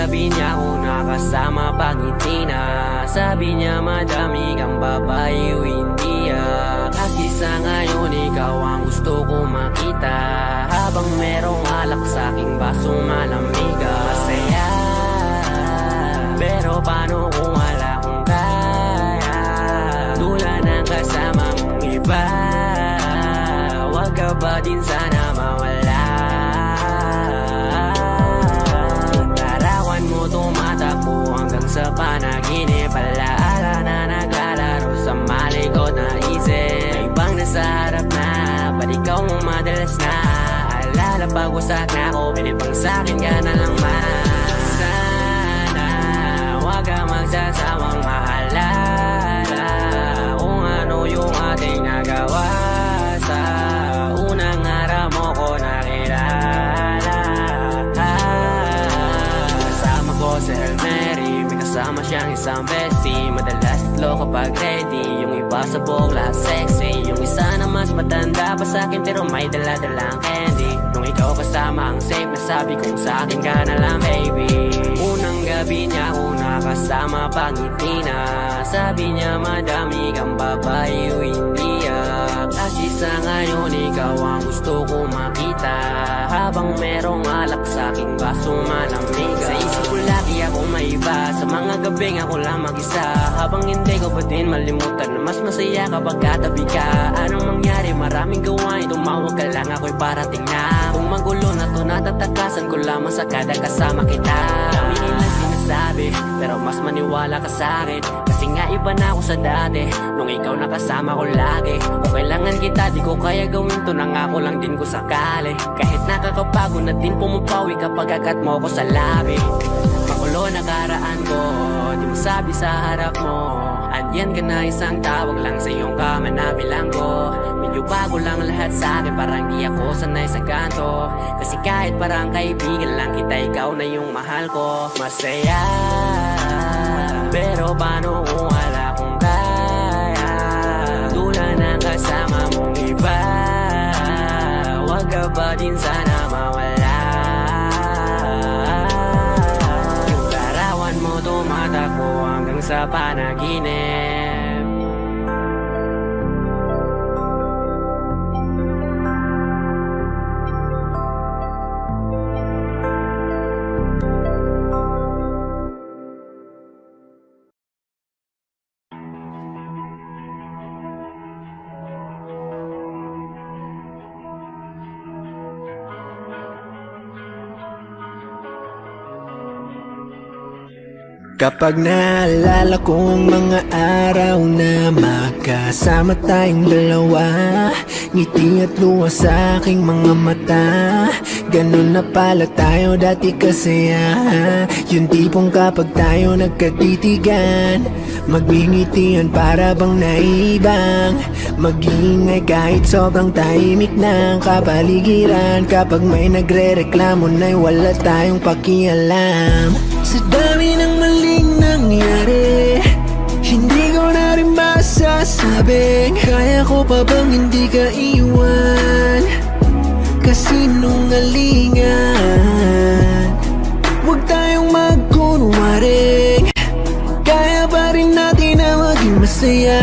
gabi niya ako nakasama pangiti na. Sabi niya madami kang babae o hindi Kasi sa ngayon ikaw ang gusto ko makita. Habang merong alak sa aking basong malamig masaya. Pero paano kung wala kong kaya? Tulad ng kasama mong iba. Wag ka ba din sana mawala? Larawan mo tumatakbo hanggang sa panaginip. Alaala na naglalaro sa malikot na isip. May ibang nasa harap na, ba't ikaw mo madalas na? Alala pag wasak na ako, pinipang sa'kin ka na lang man. Sana wag ka magsasawang maalala kung ano yung ating nagawa. Sa unang araw mo ko nakilala. Kasama ko si Hail Mary, may kasama siyang isang bestie. Madalas tatlo kapag ready, yung iba sa buhok lahat sexy. Yung isa na mas matanda pa sa'kin pero may dala-dalang candy. Nung ikaw kasama ang safe na sabi kong sa'kin ka na lang baby. Unang gabi niya ako nakasama pangiti na. Sabi niya madami kang babae o hindi Kasi sa ngayon ikaw ang gusto ko makita. Habang merong alak sa aking basong malamig. Sa isip ko lagi ako may iba. Sa mga gabing ako lang mag-isa. Habang hindi ko pa din malimutan na mas masaya kapag katabi ka. Anong mangyari? Maraming gawain. Tumawag ka lang ako'y parating na. Kung magulo na to natatakasan ko lamang sa kada kasama kita. Dami nilang sinasabi pero mas maniwala ka sa'kin. Kasi nga iba na ako sa dati nung ikaw nakasama ko lagi. Kung kailangan kita di ko kaya gawin to. Nangako lang din ko sakali. Kahit nakakapagod na din pumapawi kapag agat mo ko sa labi. Makulo na karaan ko, di mo sabi sa harap mo. Andyan ka na isang tawag lang sa iyong kama na bilanggo. Medyo bago lang lahat sa akin, parang di ako sanay sa ganto. Kasi kahit parang kaibigan lang kita, ikaw na yung mahal ko. Masaya, pero paano kung wala kong kaya? Tulad ng kasama mong iba. Wag ka ba din sana mawala? Yung larawan mo tumatakbo hanggang sa panaginip. Kapag naalala kong mga araw na magkasama tayong dalawa, ngiti at luha sa aking mga mata. Ganun na pala tayo dati kasaya. Yung tipong kapag tayo nagkatitigan, magbingitian para bang naibang. Mag-iingay kahit sobrang tahimik ng kapaligiran. Kapag may nagre-reklamo na'y wala tayong pakialam. Sa dami ng maling nangyari, hindi ko na rin masasabing kaya ko pa bang hindi ka iwan. Kasinungalingan, huwag tayong magkunwaring. Kaya pa rin natin na maging masaya.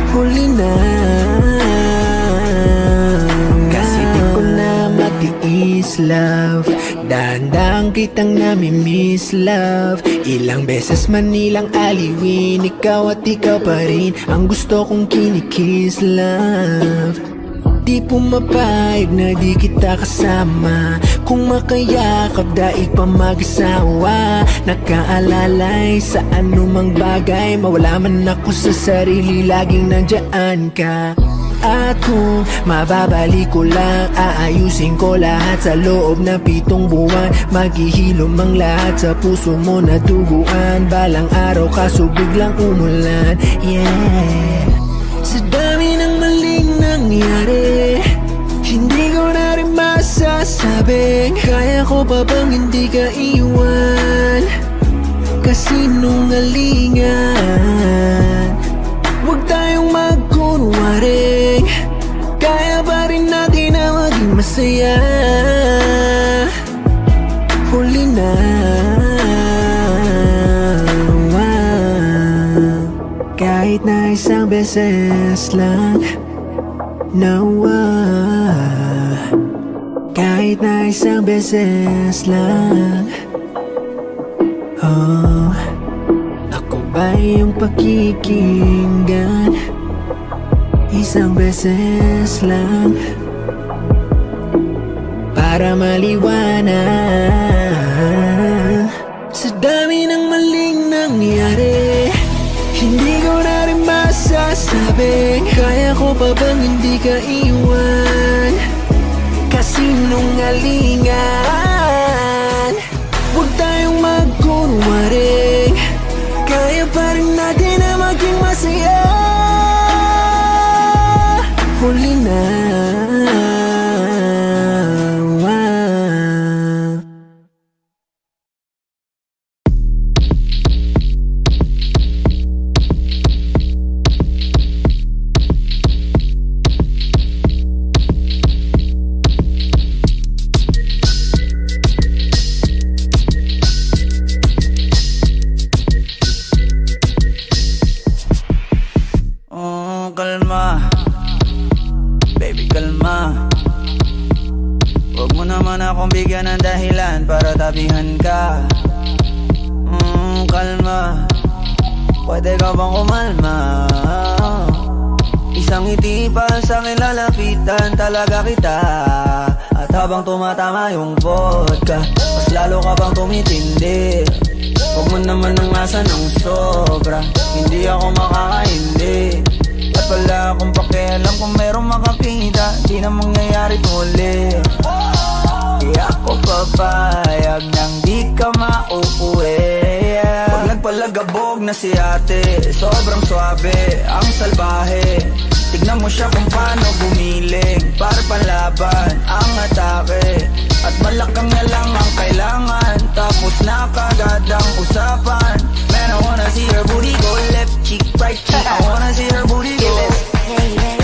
Huli na, kasi di ko na matiis love. Dahan-dahan kitang nami-miss love. Ilang beses man nilang aliwin, ikaw at ikaw pa rin ang gusto kong kinikiss love. Di pumapayag na di kita kasama. Kung makayakap daig pa mag-asawa. Nakaalalay sa anumang bagay. Mawala man ako sa sarili, laging nandiyan ka. At kung mababalik ko lang, aayusin ko lahat sa loob ng 7 buwan. Maghihilom ang lahat sa puso mo na duguan. Balang araw kaso biglang umulan, yeah. Sa dami ng maling nangyari, hindi ko na rin masasabing kaya ko pa bang hindi ka iwan. Kasinungalingan, huwag tayong magkunwaring. Kaya pa rin natin na maging masaya. beses lang nawa, kahit na isang beses lang. Oh, ako ba yung pakikinggan? Isang beses lang para maliwanag. Sa dami ng maling nangyari, hindi ko na rin masasabi, kaya ko pa bang hindi ka iwan? Kasinungalingan, huwag tayong magkunwari, kaya pa rin natin na maging masaya. Huli na. Kalma, baby kalma. Huwag mo naman akong bigyan ng dahilan para tabihan ka. Kalma, pwede ka bang kumalma? Isang ngiti pa sa akin lalapitan talaga kita, at habang tumatama yung vodka, mas lalo ka bang tumitindi. Huwag mo naman ang asa ng sobra, hindi ako makakaindi. At wala akong pakialam kung merong makakita, di na mangyayari muli. Di ako papayag nang di ka mauuwi. Pag nagpalagabog na si ate, sobrang swabe, ang salbahe. Tignan mo siya kung paano gumiling, para panlaban ang atake. At malakang na lang ang kailangan, tapos na kagad ang usapan. Man, I wanna see her booty go left cheek, right cheek. I wanna see her booty go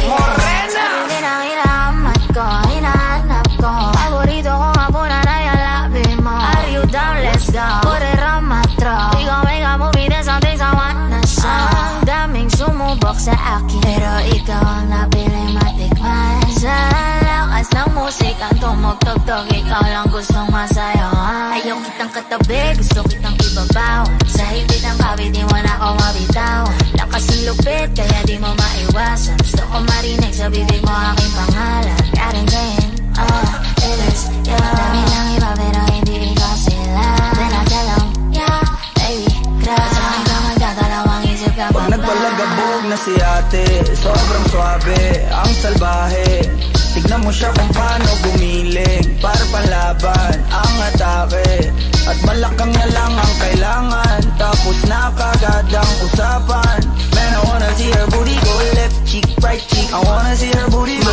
Morena! Sabi din ang hinahamad ko, hinahanap ko. Paborito ko nga po na nayalapin mo. Are you down? Let's go. Put it on my throat. We gon' make a movie, there's some things I wanna show. Ang daming sumubok sa akin, pero ikaw ang napiling matikman. Sa lakas ng musikang tumugtog-tog, ikaw lang gustong masayawan. Ayaw kitang katabi, gusto kitang ibabaw. Sa hibit ng kawit, di mo na ako mabitaw. Lakas ng lupit, kaya di mo maiwasan. Gusto ko marinig sa bibig mo aking pangalan. Kaya rin sayin, it is you. Dami ng iba pero hindi ikaw sila. Then I tell them, yeah, baby, cry. Saan ka magdadalawang isip ka pa ba? Pag nagpalagabog na si ate, sobrang swabe, ang salbahe. Tignan mo siya kung paano gumiling, para panlaban ang atake. At malakang na lang ang kailangan, tapos na kagad ang usapan. Man, I wanna see her booty go left cheek, right cheek. I wanna see her booty go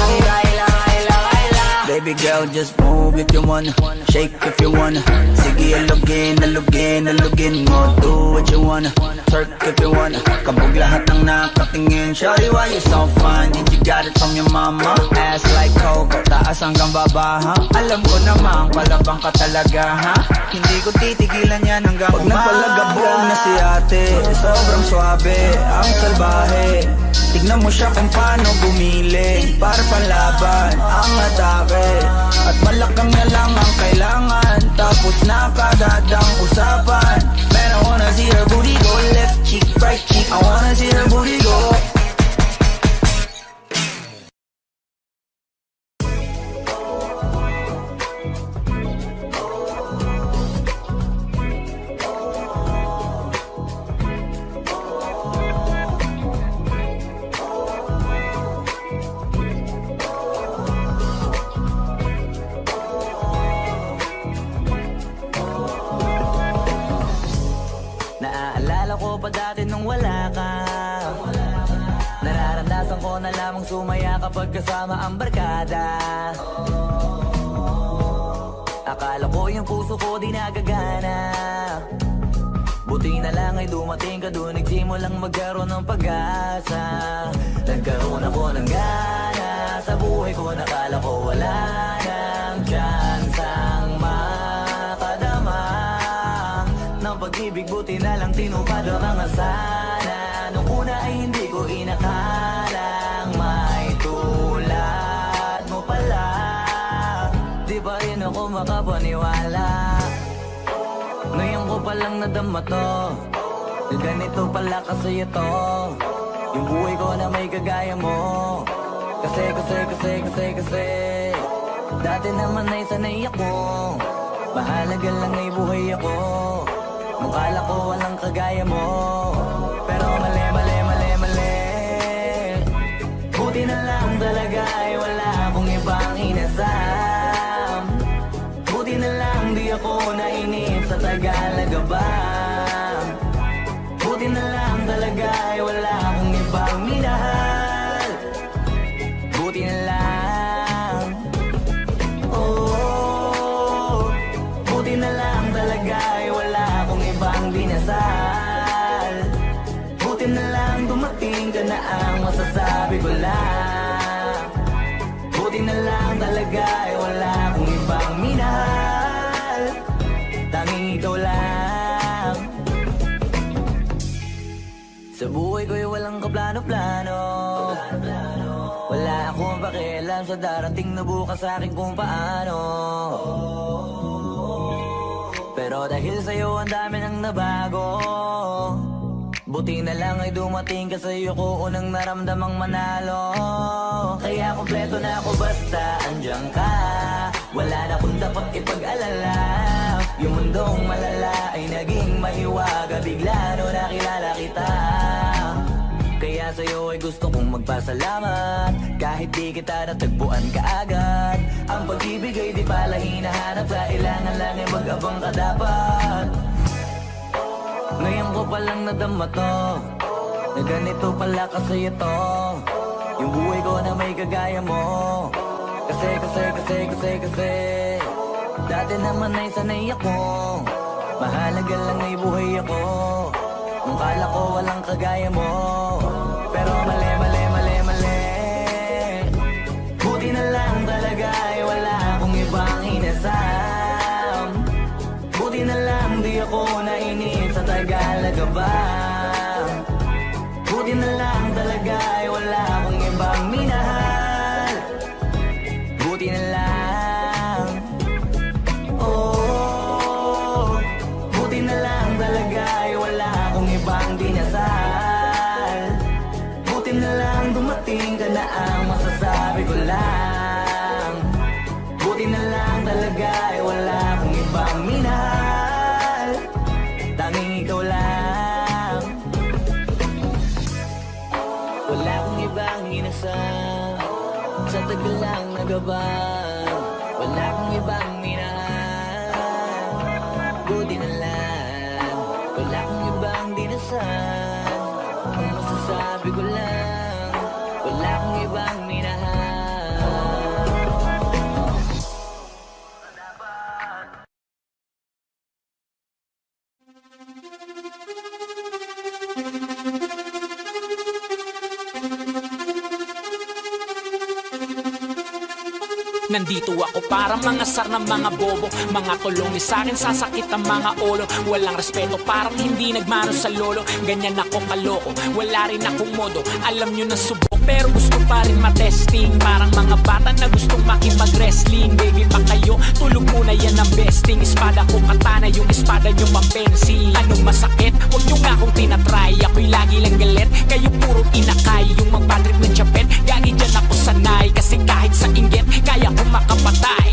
Baby girl, just move if you wanna, shake if you wanna. Sige, alugin, alugin, alugin mo. Do what you wanna, twerk if you wanna. Kabog lahat ng nakatingin. Shawty, why you so fine? Did you got it from your mama? Ass like Coco, taas hanggang baba, ha? Alam ko naman, palabang ka talaga, ha? Hindi ko titigilan yan hanggang umaga. Pag nagpalagabog na si ate, sobrang swabe, ang salbahe. Tignan mo siya kung paano gumiling, para panlaban ang atake. At malakang na lang ang kailangan, tapos na kagad ang usapan. Man, I wanna see her booty go left cheek, right cheek. I wanna see her booty go. Naaalala ko pa dati nung wala ka. Nararamdasan ko na lamang sumaya kapag kasama ang barkada. Akala ko yung puso ko di nagagana. Buti na lang ay dumating ka doon, nagsimulang magkaroon ng pag-asa. Nagkaroon ako ng gana sa buhay ko, nakala ko wala nang tsansang makadama ng pag-ibig. Buti na lang tinupad ang mga sana, nung una ay hindi ko inakala. paniwala. Ngayon ko palang nadama to, na ganito pala kasi ito, yung buhay ko na may kagaya mo. Kasi dati naman ay sanay ako, mahalaga lang ay buhay ako. Nung kala ko walang kagaya mo, pero mali. Buti na lang talaga ay wala akong ibang inasam. Buti na lang di ako nainip sa Tagalaga ba. Buti na lang talaga ay wala akong ibang minahal. Buti na lang, oh, buti na lang talaga ay wala akong ibang dinasal. Buti na lang dumating ka na ang masasabi ko lang. Buti na lang talaga ay wala akong ibang minahal. Tanging ikaw lang. Sa buhay ko'y walang kaplano-plano. Wala akong pakialam sa darating na bukas sa akin kung paano. Pero dahil sa'yo ang dami nang nabago, buti na lang ay dumating ka sa'yo ko unang naramdamang manalo. Kaya kompleto na ako basta andyan ka. Wala na kung dapat ipag-alala. Yung mundong malala ay naging mahiwaga bigla no nakilala kita. Kaya sa'yo ay gusto kong magpasalamat, kahit di kita natagpuan kaagad. Ang pag-ibig ay di pala hinahanap, kailangan lang ay mag-abang ka dapat. Ngayon ko palang nadama to, na ganito pala kasi ito, yung buhay ko na may kagaya mo. Kasi dati naman ay sanay ako, mahalaga lang ay buhay ako. Nung kala ko walang kagaya mo, pero mali. Buti na lang talaga ay wala akong ibang inasam. Buti na lang di ako nainip sa Tagalaga ba. Buti na lang talaga ay wala akong ibang minahal. Buti na lang, oh, buti na lang talaga ay wala akong ibang dinasal. Buti na lang dumating ka na ang masasabi ko lang. Buti na lang talaga ay wala akong ibang minahal. Tanging ikaw lang. Wala akong ibang inasal, sa tagal lang nagabang. Wala akong ibang minahal. Buti na lang, wala akong ibang dinasal. Ang masasabi ko lang, wala akong ibang minahal. Nandito ako para mangasar ng mga bobo, mga tulong ni sa'kin sasakit ang mga ulo. Walang respeto, parang hindi nagmano sa lolo. Ganyan ako kaloko, wala rin akong modo. Alam nyo na subok, pero gusto pa rin matesting. Parang mga bata na gustong makipag-wrestling. Baby pa kayo, tulog muna yan ang besting. Espada ko katana, yung espada nyo mampensi. Anong masakit? Huwag nyo nga akong tinatry. Ako'y lagi lang galit, kayo puro inakay. Yung magpadrip ng chapet, gagi dyan ako sanay. Kasi kahit sa inggit, kaya ko makapatay.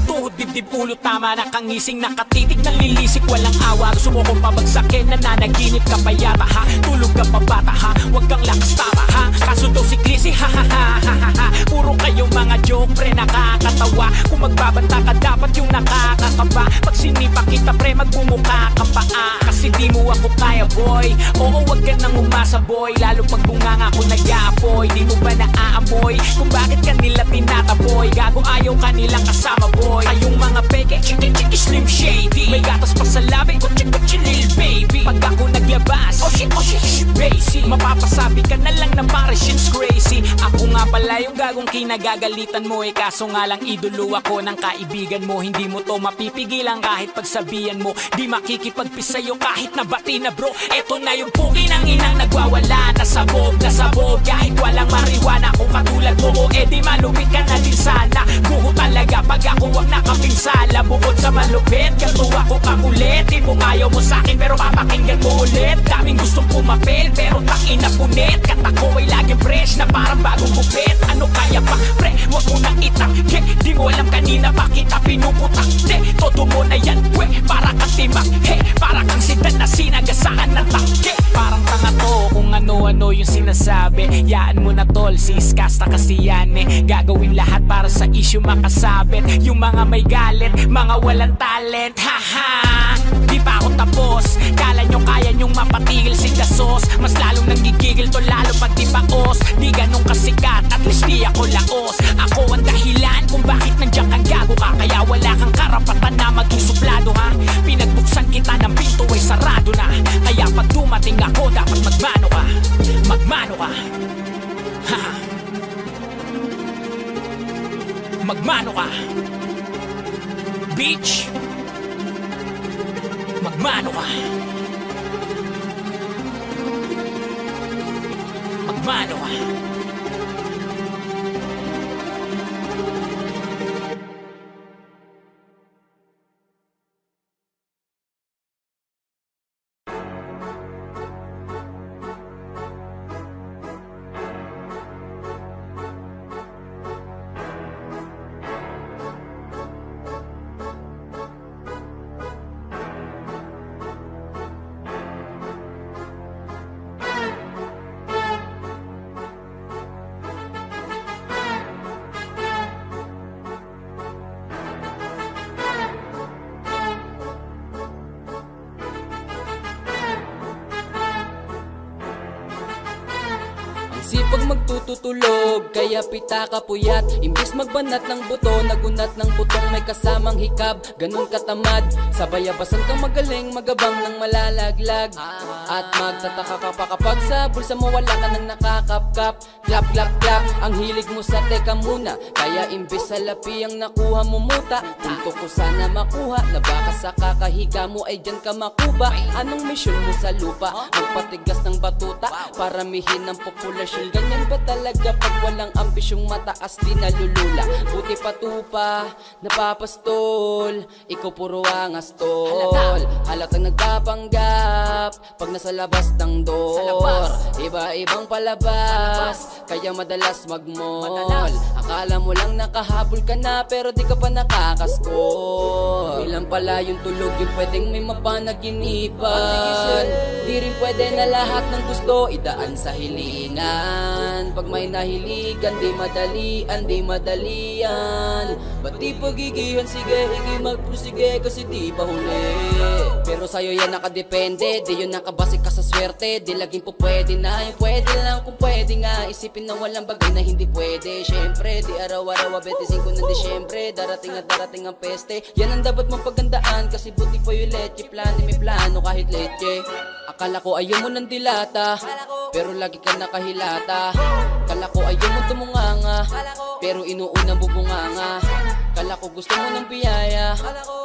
Tuhod, dibdib, ulo, tama na kangising. Nakatitig, nalilisik, walang awa. Gusto mo kong pabagsakin, nananaginip ka pa yata ha. Tulog ka pa bata ha, huwag kang lakas tama ha. Kaso daw si Chrissy ha ha ha ha ha ha. Puro kayong mga joke pre, nakakatawa. Kung magbabanta ka dapat yung nakakakaba. Pag sinipa kita pre, magbumuka ka pa kasi di mo ako kaya boy. Oo, wag ka nang umasa boy, lalo pag bunganga ako nag-aapoy. Di mo ba naaamoy kung bakit kanila tinataboy? Gago ayaw kanilang kasama boy. Kayong mga peke, chiki slim shady. May gatas pa sa labi, kutsi lil baby. Pag ako naglabas, oh shit, basic. Mapapasabi ka na lang na Parishin's crazy. Ako nga pala yung gagong Kinagagalitan mo kaso nga lang idolo ako ng kaibigan mo. Hindi mo to mapipigilan kahit pagsabihan mo. Di makikipagpis sa'yo kahit nabati na bro. Eto na yung pugi ng inang nagwawala. Nasabog, kahit walang mariwana. Kung katulad mo o di malupit ka na din sana. Buho talaga pag ako ang nakapinsala. Bukod sa malupit, ganto ako kakulit. Di mo ayaw mo sa'kin pero papakinggan mo ulit. Daming gustong pumapel pero tangina punit. Katako ay laging fresh na parang bagong gupit. Ano kaya pa pre, wag mo nang itangke. Di mo alam kanina pa kita pinuputak. Todo mo na yan we, para kang timak. Para kang sidan na sinagasaan ng tangke. Parang tanga to kung ano-ano yung sinasabi. Yaan mo na tol, siskasta kasi yan Gagawin lahat para sa issue makasabit. Yung mga may galit, mga walang talent. Haha, di pa ako tapos. Kala nyo kaya nyong mapatigil si Gasos. Mas lalong nanggigigil to lalo pag di paos. Di ganun kasikat, at least di ako laos. Ako ang dahilan kung bakit nandiyan kang gago ka. Kaya wala kang karapatan na maging suplado ha. Pinagbuksan kita ng pinto ay sarado na. Kaya pag dumating ako dapat magmano ka. Magmano ka. Haha, magmano ka. Bitch, magmano ka. Magmano ka. Sipag magtututulog, kaya pita ka puyat. Imbis magbanat ng buto, nagunat ng putong may kasamang hikab. Ganun katamad, sabayabasan kang magaling, magabang ng malalaglag. At magtataka ka pa kapag sa bulsa mo wala ka nang nakakapkap. Clap, clap, clap, ang hilig mo sa teka muna. Kaya imbis sa lapi ang nakuha mo muta. Punto ko sana makuha, na baka sa kakahiga mo ay dyan ka makuba. Anong mission mo sa lupa? Magpatigas ng batuta, paramihin ng populasyon. Ganyan ba talaga pag walang ambisyong mataas di nalulula? Buti patupa, napapastol, ikaw puro angas tol. Halatang nagpapanggap pag nasa labas ng door. Iba-ibang palabas, kaya madalas magmall. Akala mo lang nakahabol ka na pero di ka pa nakakaskol. Ilan pala yung tulog yung pwedeng may mapanaginipan. Di rin pwede na lahat ng gusto idaan sa hilingan. Pag may nahiligan, di madalian. Ba't di pagigihan, sige, higi magprosige kasi di pa huli. Pero sa'yo yan nakadepende, di yun nakabase ka sa swerte. Di laging po pwede na, yung pwede lang kung pwede nga. Isipin na walang bagay na hindi pwede. Syempre, di araw-araw 25 ng Disyembre. Darating at darating ang peste. Yan ang dapat mong pagandaan, kasi buti pa yung leche. Plano may plano kahit leche. Akala ko ayaw mo ng dilata, pero lagi ka nakahilata. Kala ko ayaw mo tumunganga, pero inuunang bubunganga. Kala ko gusto mo ng biyaya,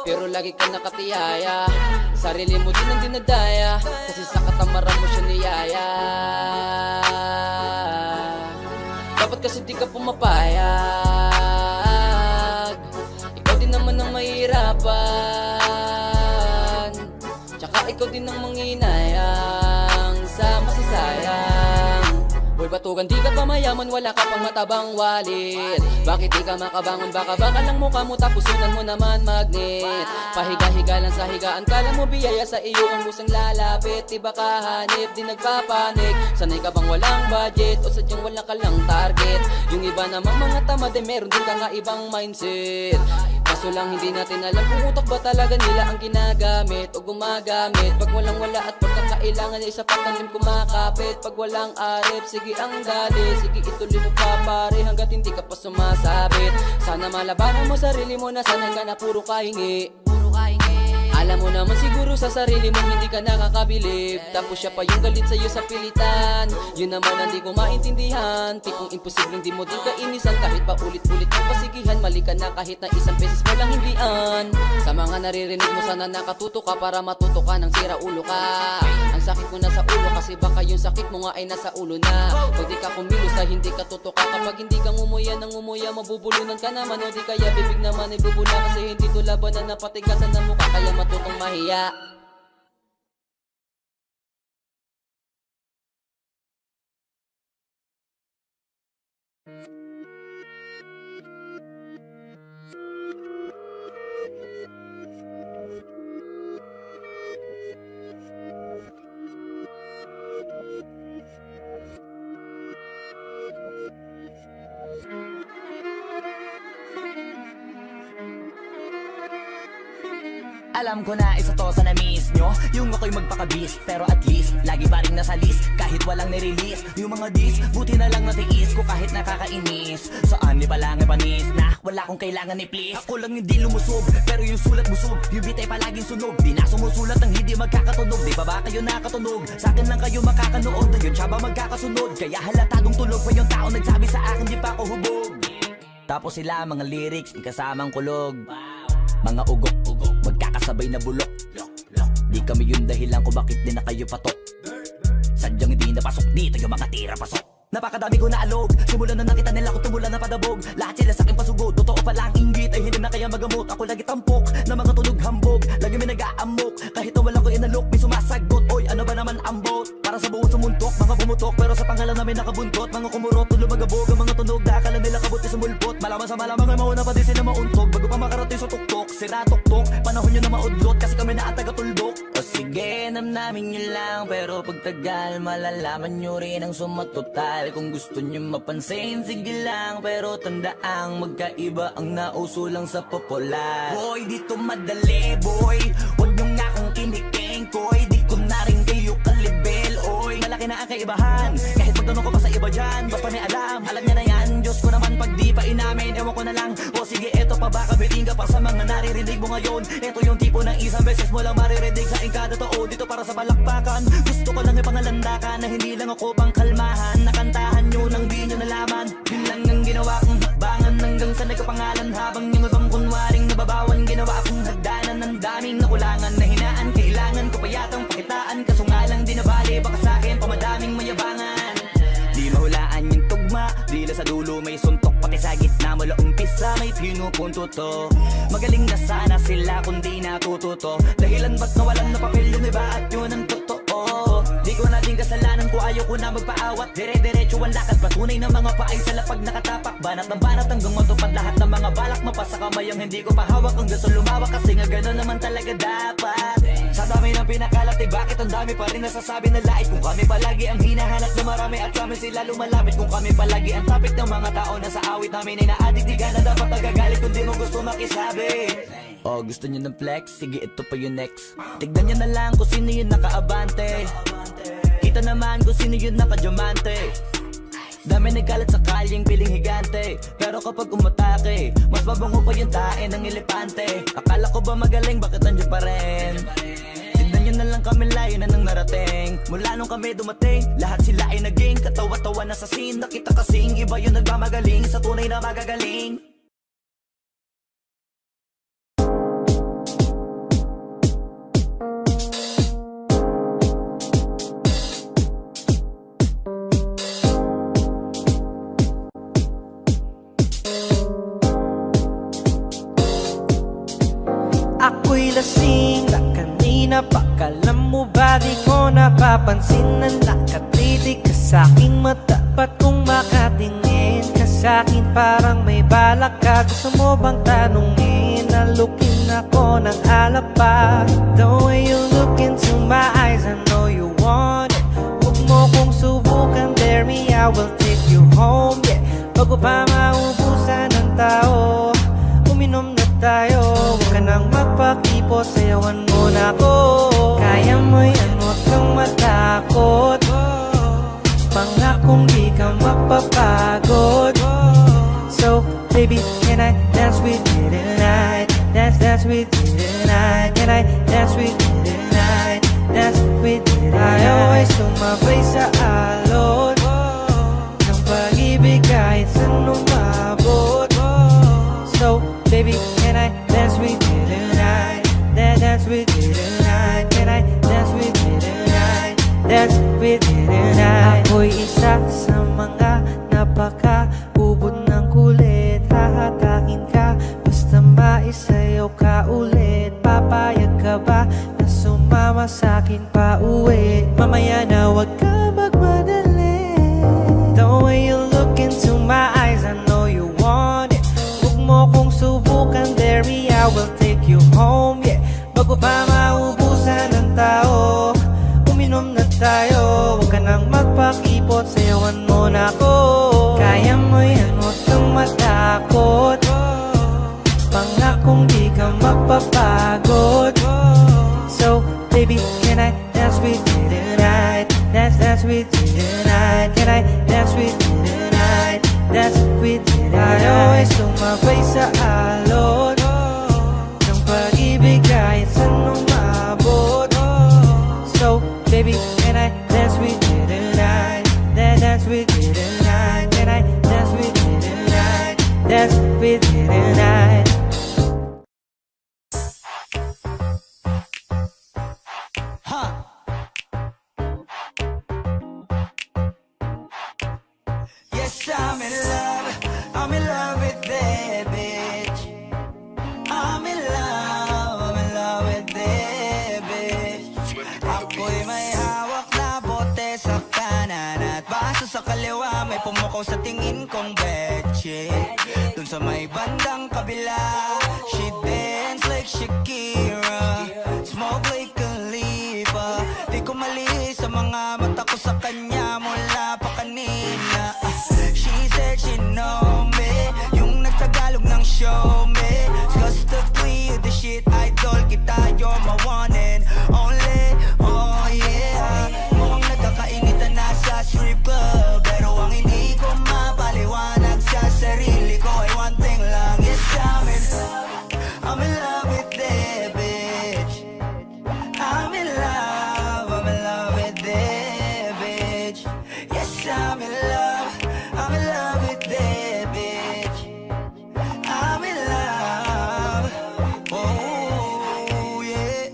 pero lagi ka nakatiyaya. Sarili mo din ang dinadaya, kasi sa katamaran mo siya niyaya. Dapat kasi di ka pumapayag, ikaw din naman ang mahirapan. Tsaka ikaw din ang manghinayang sa masasayang. Boy batugan, di ka pa mayaman, wala ka pang matabang wallet. Bakit di ka makabangon, baka lang mukha mo tapos sunan mo naman magnet. Pahiga-higa lang sa higaan, kala mo biyaya sa iyo ang musang lalapit. Di ba kahanip, di nagpapanik. Sanay ka bang walang budget o sadyang wala ka lang target? Yung iba namang mga tamad meron din ka nga ibang mindset. Kaso lang hindi natin alam kung utak ba talaga nila ang ginagamit o gumagamit. Pag walang wala at pagkakailangan isa pa tanim kumakapit. Pag walang arip, sige ang gali, sige ituloy mo pa pare hanggat hindi ka pa sumasabit. Sana malabanan mo sarili mo na sanay ka na puro kahingi. Alam mo naman siguro sa sarili mong hindi ka nakakabilib, tapos siya pa yung galit sa'yo sa pilitan. Yun naman ang di ko maintindihan, tipong imposibleng di mo din kainisan. Kahit pa ulit-ulit mo pasigihan, mali ka na kahit na isang beses mo lang hindian. Sa mga naririnig mo sana nakatuto ka, para matuto ka ng sira ulo ka. Ang sakit ko na sa ulo kasi baka yung sakit mo nga ay nasa ulo na. Pag di ka kumilos na hindi ka tutuka, kapag hindi ka ngumuya ng ngumuya, mabubulunan ka naman. O di kaya bibig naman ay bubula, kasi hindi to labanan na patigasan ng mukha, kaya matutong mahiya. Alam ko na isa to sa na-miss nyo, yung ako'y magpakabis, pero at least lagi pa rin nasa list, kahit walang nirelease. Yung mga dis, buti na lang natiis ko kahit nakakainis. Saan ni palang panis na wala kong kailangan ni please. Ako lang hindi lumusob, pero yung sulat busog, yung bitay palaging sunog. Di na sumusulat ng hindi magkakatunog, di ba ba kayo nakatunog? Sa akin lang kayo makakanood, na yun siya ba magkakasunod? Kaya halatadong tulog pa yung tao nagsabi sa akin di pa ako hubog. Tapos sila mga lyrics, may kasamang kulog. Mga ugok-ugok, magkakasabay na bulok. Di kami yung dahilan kung bakit din na kayo patok. Sadyang hindi napasok dito yung mga tira pasok. Napakadami ko na alog, simulan na nakita nila ko tumula na padabog. Lahat sila sa akin pasugod, totoo pala ang inggit ay hindi na kaya magamot. Ako lagi tampok, na mga tunog hambog, lagi may nag-aamok. Kahit na wala ko inalok, may sumasagot. Oy, ano ba naman ang bot? Para sa buong sumuntok, mga bumutok, pero sa pangalan namin nakabuntot. Mga kumurot, tulo magabog, ang mga tunog, akala nila kabut sumulpot. Malaman sa malamang ay mauna pa din sila mauntog, bago pa makarating sa tuktok. Sira tuktok, panahon nyo na maudlot, kasi kami na at taga-tuldok. O sige, namnamin nyo lang, pero pagtagal malalaman nyo rin ang sumatotal. Kung gusto nyo mapansin, sige lang, pero tandaang magkaiba ang nauso lang sa popular. Boy, dito madali, boy, huwag nyo nga akong kiniking, koy. Di ko na rin kayo kalibel, oy. Malaki na ang kaibahan, kahit magtanong ko pa sa iba dyan, basta may alam niya na yan. Diyos ko naman pag di pa inamin, ewan ko na lang. O sige, eto pa ba, kabiting ka pa sa mga naririnig mo ngayon. Eto yung tipo ng isang beses mo lang maririnig sa ingkada tao. Dito para sa balakpakan, gusto ko lang ipangalandakan na hindi lang ako pang kalmahan. Nakantahan nyo nang di nyo nalaman, yun lang ang ginawa kong hakbangan. Hanggang sa nagkapangalan, habang yung ibang kunwaring nababawan, ginawa akong hagdanan ng daming nakulangan na hinaan. Kailangan ko pa yatang pakitaan, kaso nga lang di nabali, baka sa'kin pamadaming mayabangan. Di mahulaan yung tugma, dila sa dulo may suntok, pati sa gitna mula umpisa may pinupunto to. Magaling na sana sila kung di natututo, dahilan ba't nawalan na papel yung iba at yun ang totoo. Di ko na din kasalanan ko, ayaw ko na magpaawat, dire-diretso ang lakad, patunay ng mga paay sa lapag nakatapak. Banat ng banat hanggang matupad lahat ng mga balak, mapasa kamay ang hindi ko pahawak. Ang gusto lumawak kasi nga gano'n naman talaga dapat. Sa dami ng pinakalat, eh bakit ang dami pa rin nasasabi na lait? Kung kami palagi ang hinahanap na marami at sa amin sila lumalapit. Kung kami palagi ang topic ng mga tao na sa awit namin ay naadik, di ka na dapat nagagalit kung di mo gusto makisabi. Oh, gusto nyo ng flex? Sige, ito pa yung next. Tignan nyo na lang kung sino yung nakaabante, kita naman kung sino yung nakadiamante. Dami nagkalat sa kalyeng piling higante, pero kapag umatake, mas mabango pa yung tae ng elepante. Akala ko ba magaling, bakit nandiyan pa rin? Tignan nyo na lang kami, layo na nang narating. Mula nung kami dumating, lahat sila ay naging katawa-tawa na sa scene. Nakita kasing iba yung nagmamagaling sa tunay na magagaling. Ako'y lasing na kanina pa, alam mo ba di ko napapansin na nakatitig ka sa'king mata. Ba't kung makatingin ka sa'kin parang may balak ka? Gusto mo bang tanungin? Nalukin ako ng alapa. The way you look into my eyes, I know you want it. Huwag mo kong subukan, dare me, I will take you home, yeah. Bago pa maubusan ng tao, uminom na tayo. Huwag ka nang magpakipo, sayawan mo na ako. Kaya mo yan, huwag kang matakot. Pangakong di ka mapapagod. So baby, can I dance with you tonight? Dance with you tonight. Can I dance with you tonight? Dance with you tonight. I always tumabay sa alon ng pag-ibig kahit saan umabot. So, baby, can I dance with you tonight? Dance with you tonight. Can I dance with you tonight? Dance with you tonight. Ako'y isa sa mga napaka-ubod ng kulit. Hahatakin ka, basta maisayaw ka ulit. Papayag ka ba na sumama sa'kin pa uwi? Mamaya na wag ka magmadali. The way you look into my eyes, I know you want it. Huwag mo kong subukan, Derry, I will take you home, yeah. Bago pa maubusan ng tao, uminom na tayo. Huwag ka nang magpakipot, sayawan mo na ako. Kaya mo yan, huwag kang matakot. Pangakong di ka magpapagod. So, baby, can I dance with you tonight? Dance with you tonight. Can I dance with you tonight? Dance with you tonight. I always tumabay sa alon ng pag-ibig kahit saan umabot. So, baby, can I dance with you tonight? Dance with you tonight. Can I dance with you tonight? Dance with you tonight. Yes, I'm in love with that bitch. I'm in love with that bitch. Ako'y may hawak na bote sa kanan at baso sa kaliwa, may pumukaw sa tingin kong betche. Dun sa may bandang kabila, she dance like Shakira, smoke like Khalifa. Di ko mali sa mga mata ko sa kanya mula pa kanina. She said she know me, yung nagtagalog ng show me. Disgustively, you the shit, idol kita, you're my one and only. Oh yeah, mukhang nagkakainitan na sa strip club, pero ang hindi ko mapaliwanag sa sarili ko ay one thing lang. Yes, I'm in love with that bitch. I'm in love with that bitch. Yes, I'm in love with that bitch. I'm in love. Oh yeah.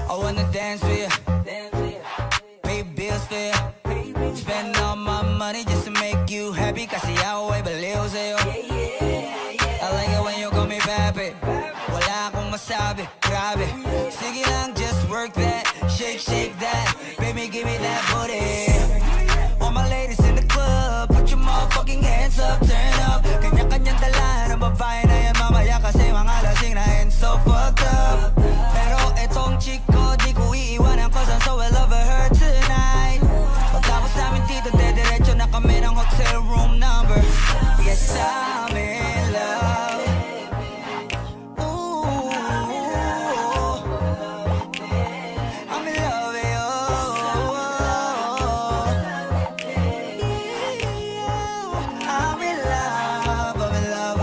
I wanna dance with you, pay bills for you, spend all my money just to make you happy. Kasi ako ay baliw sa'yo. I like it when you call me papi. Wala akong masabi, grabe. Sige lang, just work that, shake that. Baby, give me that booty. All my ladies in the club, put your motherfucking hands up, turn up. Kanya-kanyang dala ng babae na yan mamaya, kasi mga lasing na and so fucked up. Pero etong chick ko, di ko iiwanan, cause I'm so in love with her tonight. Pagtapos namin dito, dediretso na kami ng hotel room number. Yes, I'm in love. Ooh, I'm in love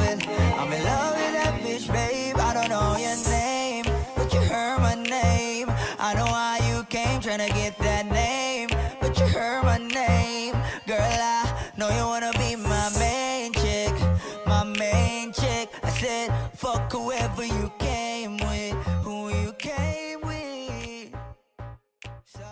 with you. I'm in love with that bitch, babe. I don't know your name, but you heard my name. I know how you came, tryna get that name, but you heard my name. Girl, I know you wanna be my main chick, my main chick. I said, fuck whoever you came with, who you came with. So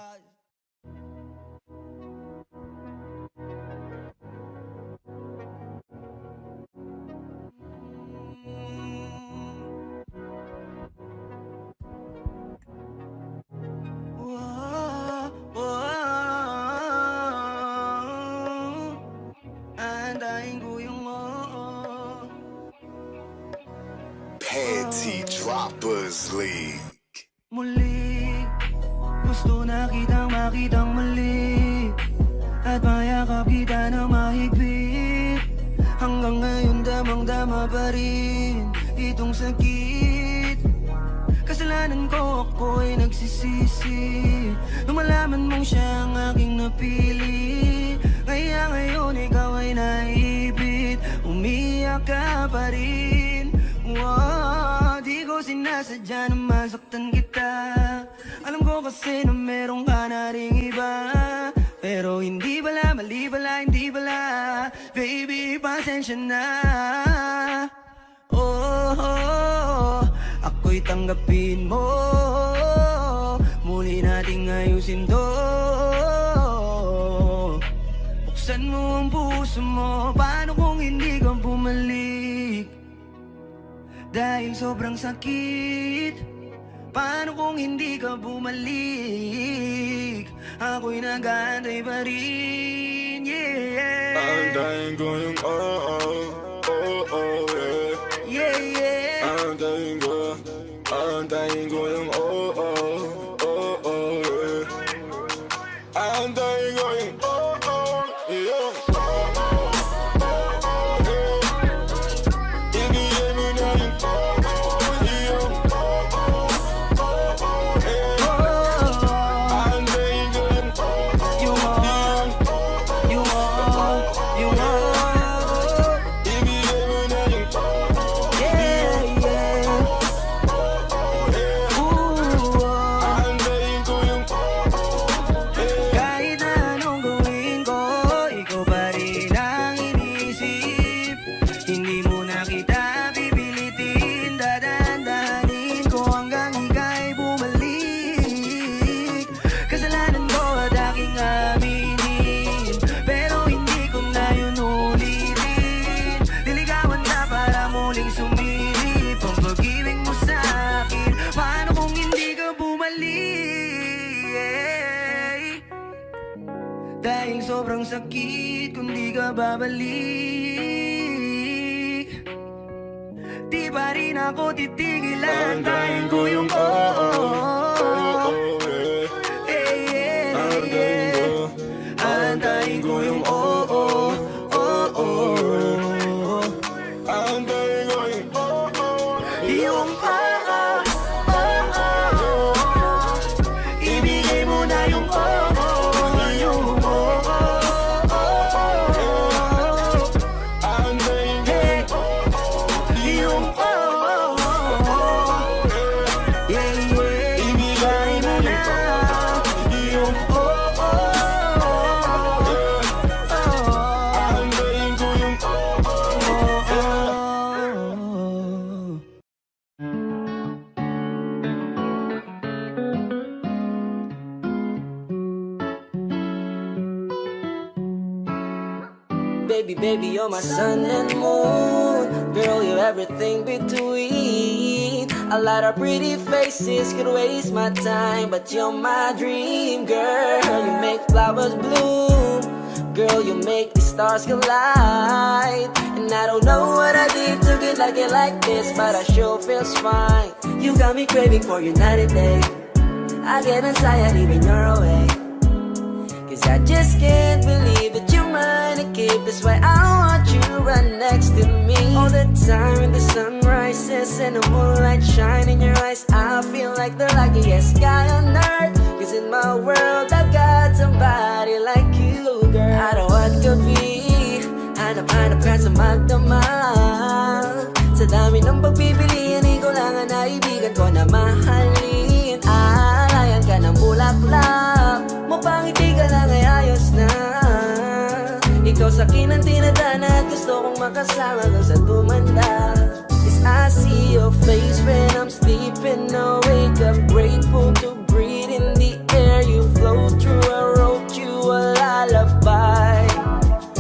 andahin ko yung Panty Droppers League. muli. Gusto na kitang makitang muli, at mayakap kita na mahigpit. Hanggang ngayon damang-dama pa rin itong sakit. Kasalanan ko, ako'y nagsisisi nung malaman mong siya ang aking napili. Kaya ngayon ikaw ay naibit, umiyak ka pa rin. Wow, di ko sinasadya na masaktan kita. Alam ko kasi na meron ka na ring iba, pero hindi bala, mali bala, hindi bala. Baby, pasensya na. Ako'y tanggapin mo, muli nating ayusin to. Buksan mo ang puso mo, paano kung hindi ka bumalik? Dahil sobrang sakit, paano kung hindi ka bumalik? Ako'y nag-aantay pa rin, yeah. Aantayin ko yung yeah. Yeah. Aantayin ko yung yeah. Aantayin ko yung yeah. Ibigay mo na yung yeah. Aantayin ko yung ibigay mo na yung aantayin ko yung kahit na anong gawin ko, ikaw pa rin ang inisip. Hindi mo na kita pipilitin, dadandanin ko hanggang ika'y bumalik. Kasalanan ko at aking aminin, pero hindi ko na yun ulitin. Diligawan na para muling sumilip ang pag-ibig mo sa akin. Paano kung hindi ka bumalik? Dahil sobrang sakit kung di ka babalik. Di pa rin ako titigil, aantayin ko yung aantayin ko yung aantayin ko yung ibigay mo na yung aantayin ko yung ibigay mo na yung aantayin ko yung Baby, baby, you're my sun and moon. Girl, you're everything between. A lot of pretty faces could waste my time, but you're my dream, girl. You make flowers bloom. Girl, you make the stars collide. And I don't know what I did to get like this, but I sure feels fine. You got me craving for you night and day. I get anxiety when you're away, 'cause I just can't believe that you're mine to keep. That's why I want you right next to me all the time. When the sun rises and the moonlight shine in your eyes, I feel like the luckiest guy on earth. 'Cause in my world I've got somebody like you, girl. I don't want to be hanap-hanap ka sa magdamag. Sa dami ng pagpipilian, ikaw lang ang naibigan ko na mahalin. Alayan ka ng bulaklak, mapangiti ka lang ay ayos na. Ikaw sa akin ang tinadana at gusto kong makasama kung sa tumanda. 'Cause I see your face when I'm sleeping awake. I'm grateful to breathe in the air you flow through. I wrote you a lullaby,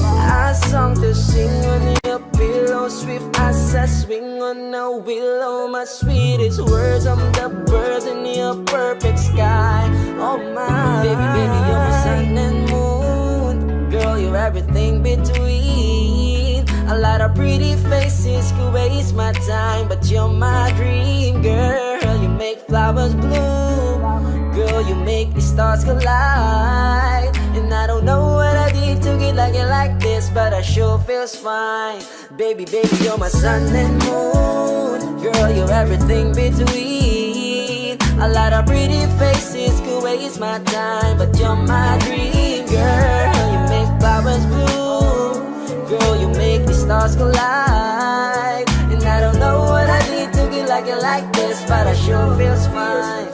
a song to sing on your pillow, swift as I swing on a willow. My sweetest words, I'm the birds in your perfect sky. Oh my, baby, baby, you're my sun and moon. Girl, you're everything between. A lot of pretty faces could waste my time, but you're my dream, girl. You make flowers bloom. Girl, you make the stars collide. And I don't know what I did to get like this, but I sure feels fine. Baby, baby, you're my sun and moon. Girl, you're everything between. A lot of pretty faces could waste my time, but you're my dream, girl. You make flowers bloom. Girl, you make the stars collide. And I don't know what I did to you like this, but I sure feels fine.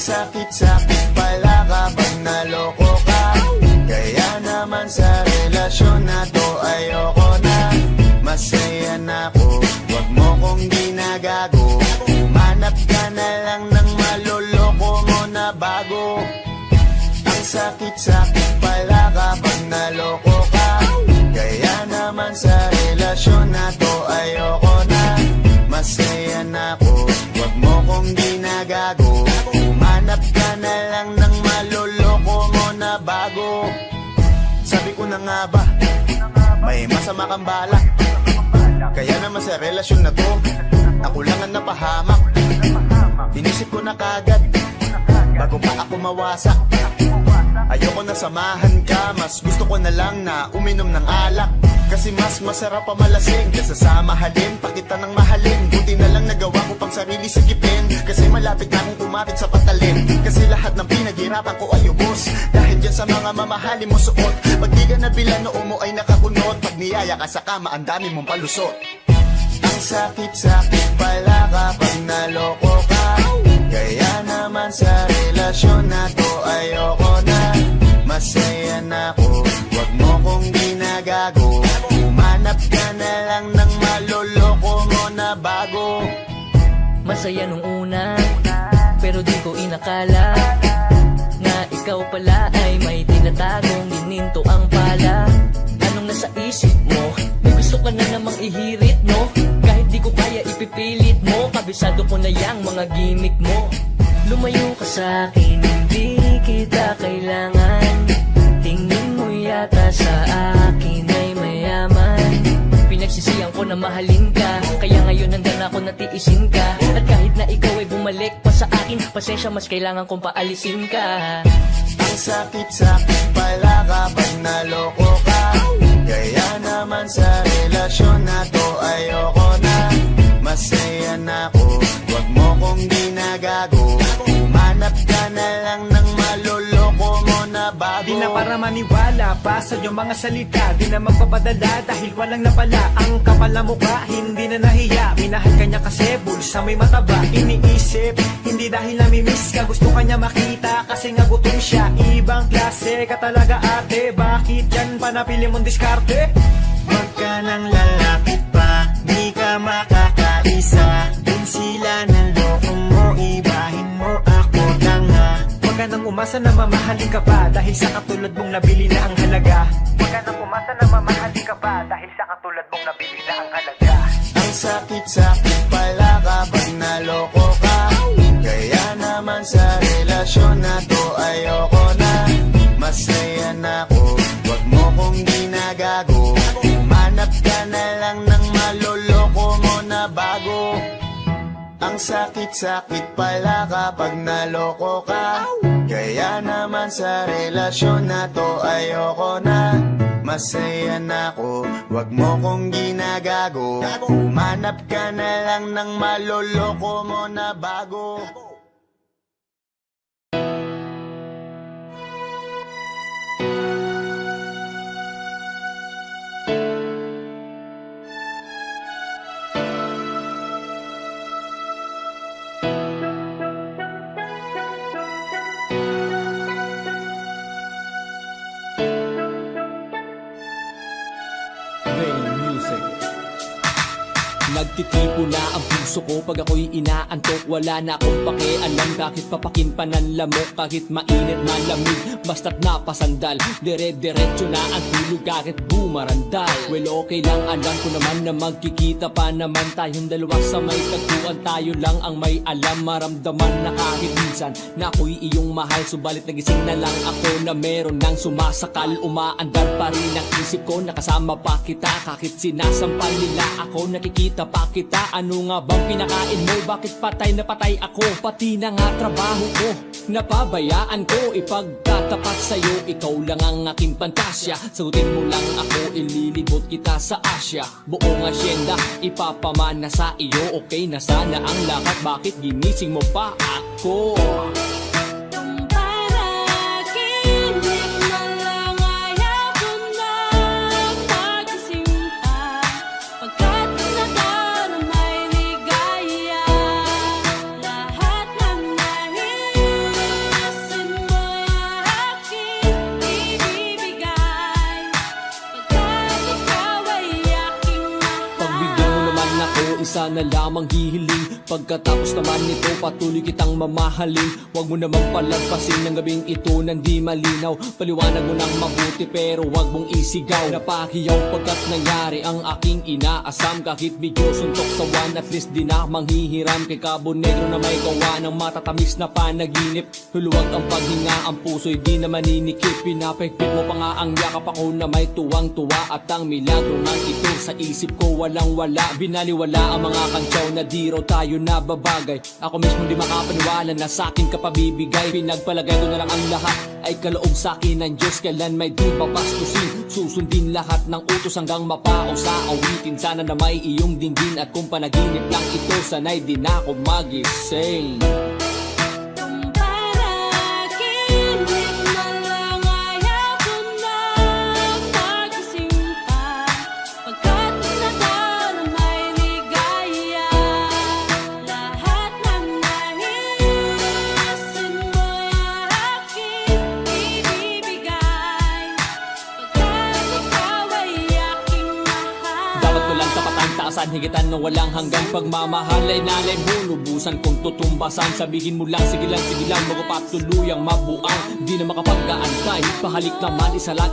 Sakit-sakit pala kapag naloko ka. Kaya naman sa relasyon na to ayoko na. Masaya na ako, wag mo kong ginagago. Umanap ka na lang ng maloloko mo na bago. Ang sakit-sakit pala kapag naloko ka. Kaya naman sa relasyon na to ayoko na. Masaya na ako, wag mo kong ginagago. Umanap ka na lang ng maloloko mo na bago. Sabi ko na nga ba, may masama kang balak. Kaya naman sa relasyon na to, ako lang ang napahamak. Inisip ko na kagad, bago pa ako mawasak. Ayoko na samahan ka, mas gusto ko na lang na uminom ng alak. Kasi mas masarap pa malasing kesa sa mahalin, pakita ng mahalin. Buti na lang nagawa ko pang sarili sikipin. Kasi malapit na akong kumapit sa patalin. Kasi lahat ng pinaghirapan ko ay ubos dahil dyan sa mga mamahalin mo suot. Pag di ka nabilan, noo mo ay nakakunot. Pag niyaya ka sa kama, ang dami mong palusot. Ang sakit-sakit pala kapag naloko ka. Kaya naman sa relasyon na to ayoko na. Masaya na ako, wag mo kong ginagago. Umanap ka na lang ng maloloko mo na bago. Masaya nung una, pero di ko inakala na ikaw pala ay may tinatagong gininto ang pala. Anong nasa isip mo? May gusto ka na namang ihirit, no? Kahit di ko kaya ipipilit mo, kabisado ko na yang mga gimmick mo. Lumayo ka sa'kin, hindi kita kailangan. Tingin mo yata sa akin ay mayaman. Pinagsisiyan ko na mahalin ka, kaya ngayon handa na ako natiisin ka. At kahit na ikaw ay bumalik pa sa akin, pasensya mas kailangan kong paalisin ka. Ang sakit-sakit pala kapag naloko ka. Kaya naman sa relasyon na to ayoko na. Masaya na ako, wag mo kong ginagago. Umanap ka na lang ng maloloko mo na bago. Di na para maniwala pa sa iyong mga salita. Di na magpapadala dahil walang napala. Ang kapal na mukha, hindi na nahiya. Minahal ka niya kasi bulsa may mataba. Iniisip, hindi dahil namimiss ka. Gusto ka niya makita kasi nga gutom siya. Ibang klase ka talaga ate. Bakit yan pa napili mong diskarte? Wag ka nang lalapit pa, di ka makakaisa. Kung sila ng loko mo, ibahin mo ako tanga. Huwag ka nang umasa na mamahalin ka pa dahil sa katulad mong nabili na ang halaga. Huwag ka nang umasa na mamahalin ka pa dahil sa katulad mong nabili na ang halaga. Ang sakit-sakit pala kapag naloko ka. Kaya naman sa relasyon na to ayoko na. Masaya na ako, wag mo kong ginagago. Umanap ka na lang ng maloloko mo na bago. Ang sakit-sakit pala kapag naloko ka. Kaya naman sa relasyon na to ayoko na. Masaya na ako, wag mo kong ginagago. Umanap ka na lang ng maloloko mo na bago. Nagtitipo na ang puso ko pag ako'y inaantok. Wala na akong pakialam kahit papakin pa ng lamok. Kahit mainit na lamig, basta't napasandal. Dire-diretso na ang tulog kahit bumarandal. Well okay lang, alam ko naman na magkikita pa naman tayong dalawa sa may tagpuan. Tayo lang ang may alam, maramdaman na kahit minsan na ako'y iyong mahal. Subalit nagising na lang ako na meron nang sumasakal. Umaandar pa rin ang isip ko, nakasama pa kita kahit sinasampal nila ako. Nakikita pa kita. Ano nga bang pinakain mo? Bakit patay na patay ako? Pati na nga trabaho ko, napabayaan ko. Ipagtatapat sa'yo, ikaw lang ang aking pantasya. Sagutin mo lang ako, ililibot kita sa Asya. Buong asyenda, ipapamana sa iyo. Okay na sana ang lahat, bakit ginising mo pa ako? Panaginip na lang ayaw ko na magsimpa, pagkat nagkaroon may ligaya. Lahat ng naisin mo'y aking ibibigay, pagkat ikaw ay aking mahal. Pagbigyan mo naman ako, isa na lamang hihiling. Pagkatapos naman nito, patuloy kitang mamahalin. Huwag mo namang palagpasin ng gabing ito nang di malinaw. Paliwanag mo ng mabuti pero huwag mong isigaw. Napahiyaw pagkat nangyari ang aking inaasam. Kahit medyo suntok sa one, at least di na manghihiram. Kay Cabo Negro na may gawa ng matatamis na panaginip. Huluwag ang paghinga, ang puso'y di na maninikip. Pinapahigpit mo pa nga ang yakap ako na may tuwang-tuwa. At ang milagro ng ito sa isip ko walang-wala. Binaliwala ang mga kantsaw na di raw tayo nababagay. Ako mismo di makapaniwala na sa akin ka pabibigay. Pinagpalagay ko na lang ang lahat ay kaloob sa akin ng Diyos. Kailan may di papastusin, susundin lahat ng utos hanggang mapao sa awitin. Sana na may iyong dinggin, at kung panaginip lang ito, sana'y di na ako magising. Panaginip na lang ayaw ko na magsimpa, pagkat nagkaroon may ligaya. Lahat ng naisin mo'y aking ibibigay, pagkat ikaw ay aking mahal. Dapat ko lang tapatan, taasan, higitan na walang hanggang pagmamahal. Ay nalay mo, lubusan kong tutumbasan. Sabihin mo lang, sige lang, magpapatuluyang mabuang. Di na makapag-aantay, pahalik naman, isa lang,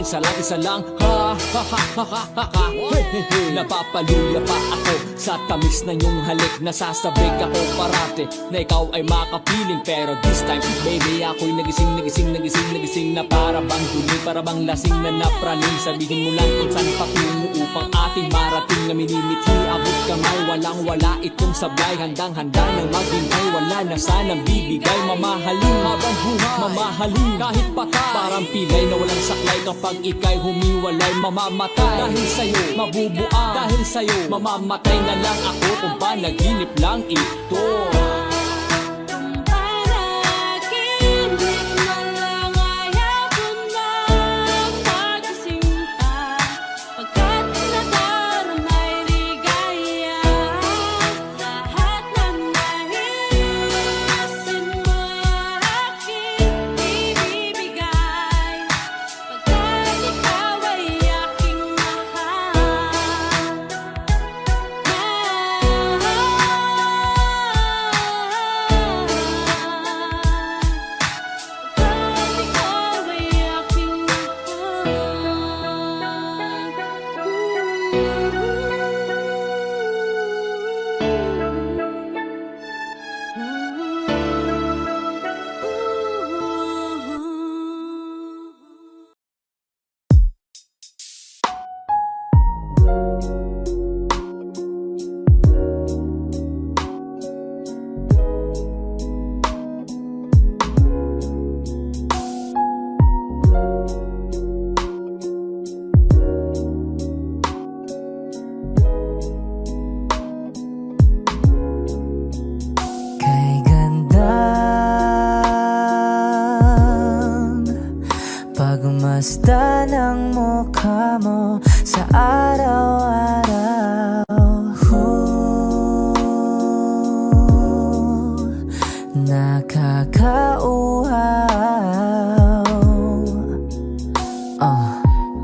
ha ha ha ha ha ha ha. Hey, hey, hey. Napapaluya pa ako sa tamis na iyong halik. Nasasabik ako parate na ikaw ay makapiling. Pero this time, baby, ako'y nagising na para bang tuloy, para bang lasing na napraning. Sabihin mo lang kung saan patungo upang ating marating na minimithi. Abot kamay, walang-wala itong sablay. Handang-handa nang maghintay, wala na sanang bibigay. Mamahalin habang buhay, mamahalin kahit patay. Parang pilay na walang saklay kapag ika'y humiwalay. Mamamatay dahil sa'yo, mabubuang dahil sa'yo. Mamamatay na lang ako kung panaginip lang ito. Panaginip na lang ayaw ko na magsimpa, pagkat nagkaroon may ligaya. Lahat ng naisin mo'y aking ibibigay, pagkat ikaw ay aking mahal. Pagmasdan ang mukha mo sa araw-araw. Nakakauhaw.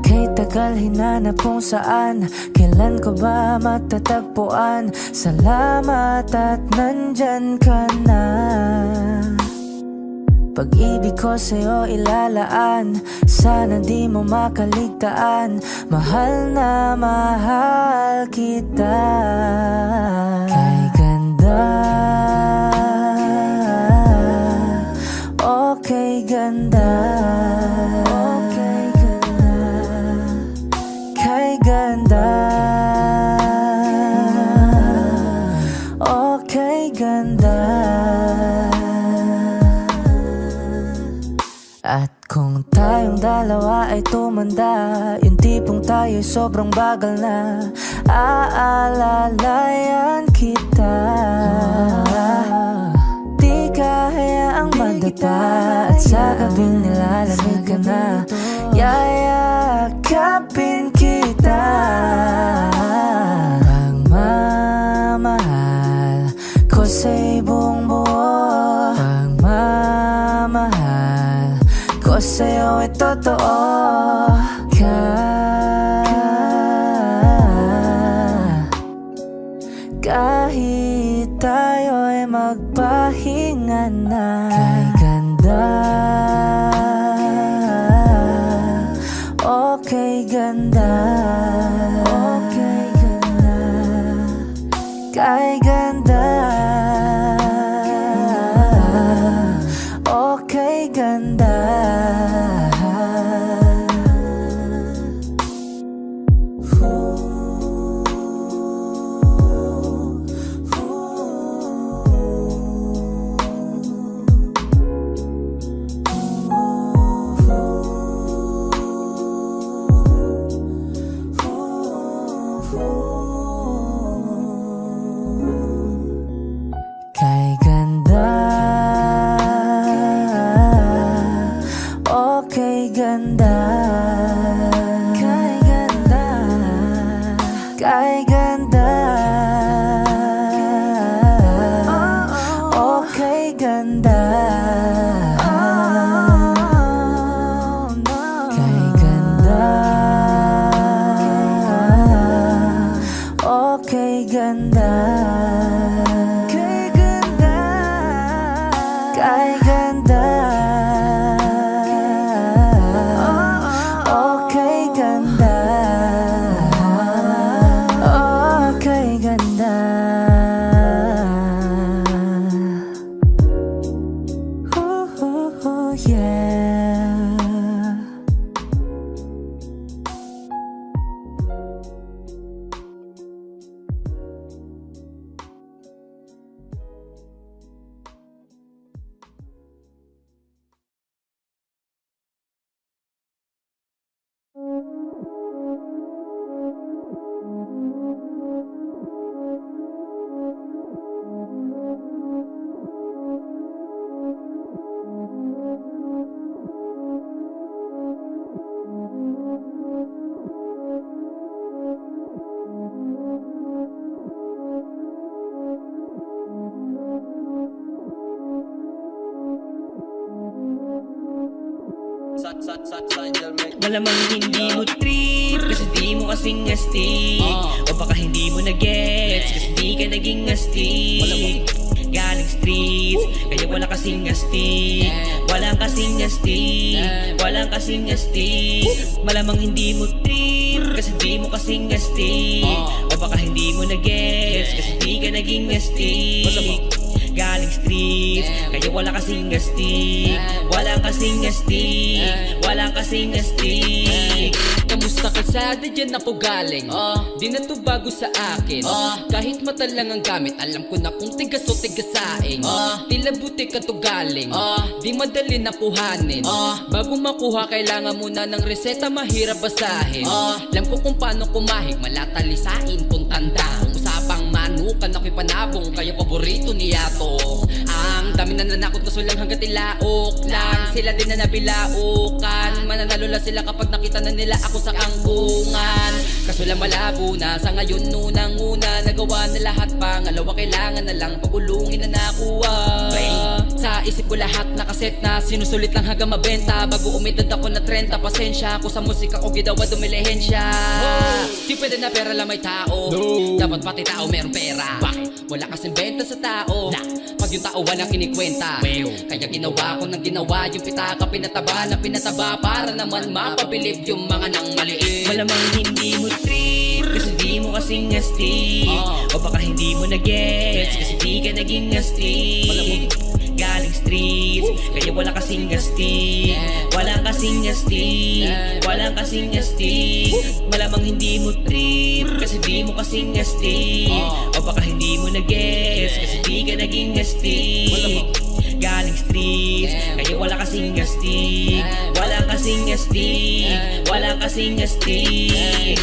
Kay tagal hinanap kung saan, kailan ko ba matatagpuan? Salamat at nandyan ka na. Pag-ibig ko sa'yo ilalaan, sana di mo makaligtaan. Mahal na mahal kita. Kay ganda, okay ganda, okay ganda, kay ganda. At kung tayong dalawa ay tumanda, yung tipong tayo'y sobrang bagal na, aalalayan kita. Di ka hayaang madapa, at sa gabing nilalamig ka na, yayakapin kita. Pagmamahal ko sa'y buong buo, pagmamahal ko sa'yo ay totoo. Kahit tayo ay magpahinga na, kay ganda, okay ganda, okay ganda, kay ganda, okay ganda. Kay ganda, okay ganda, kay ganda, kay ganda, okay ganda, kay ganda, okay ganda. Kay ganda, okay ganda, okay ganda. Ooh, yeah. Malamang hindi mo trip, kasi di mo kasing astig. O baka hindi mo na-gets, kasi di ka naging astig. Galing streets, kaya wala kasing astig. Walang kasing astig, walang kasing astig. Malamang hindi mo trip, kasi di mo kasing astig. O baka hindi mo na-gets, kasi di ka naging astig. Galing streets, kaya wala kasing astig. Walang kasing astig, walang kasing astig. Kamusta kalsada dyan ako galing? Di na to bago sa akin. Kahit mata lang ang gamit, alam ko na kung tigas o tigasaing. Tila buti ka to galing, di madali na kuhanin. Bago makuha kailangan muna ng reseta, mahirap basahin. Alam ko kung paano kumahig, malatalisain kung tanda. Usapang manukan ako'y panabong, kaya paborito niya to. Ang dami na nanakot kaso lang hanggat ilaok lang. Sila din na nabilaukan, mananalo lang sila kapag nakita na nila ako sa kangkungan. Kaso lang malabo na, sa ngayon nunang-una nagawa na lahat, pangalawa kailangan na lang pagulungin na nakuha. Sa isip ko lahat nakaset na, sinusulit lang hanggang mabenta. Bago umidad ako na 30, pasensya ako sa musika ko gidawa dumilihensya. Di pwede na pera lang may tao, dapat pati tao meron pera. Bakit? Wala kasing benta sa tao, pag yung tao walang kinikwenta. Kaya ginawa ko ng ginawa, yung pitaka pinataba na pinataba, para naman mapabilib yung mga nang maliit. Malamang hindi mo trip, kasi di mo kasing astig. O baka hindi mo na-gets, kasi di ka naging astig. galing streets, kaya wala kasing astig. Walang kasing astig, walang kasing astig. Malamang hindi mo trip, kasi di mo kasing astig. O baka hindi mo na-guess, kasi di ka naging astig. Galing streets, kaya wala kasing astig. Walang kasing astig, walang kasing astig.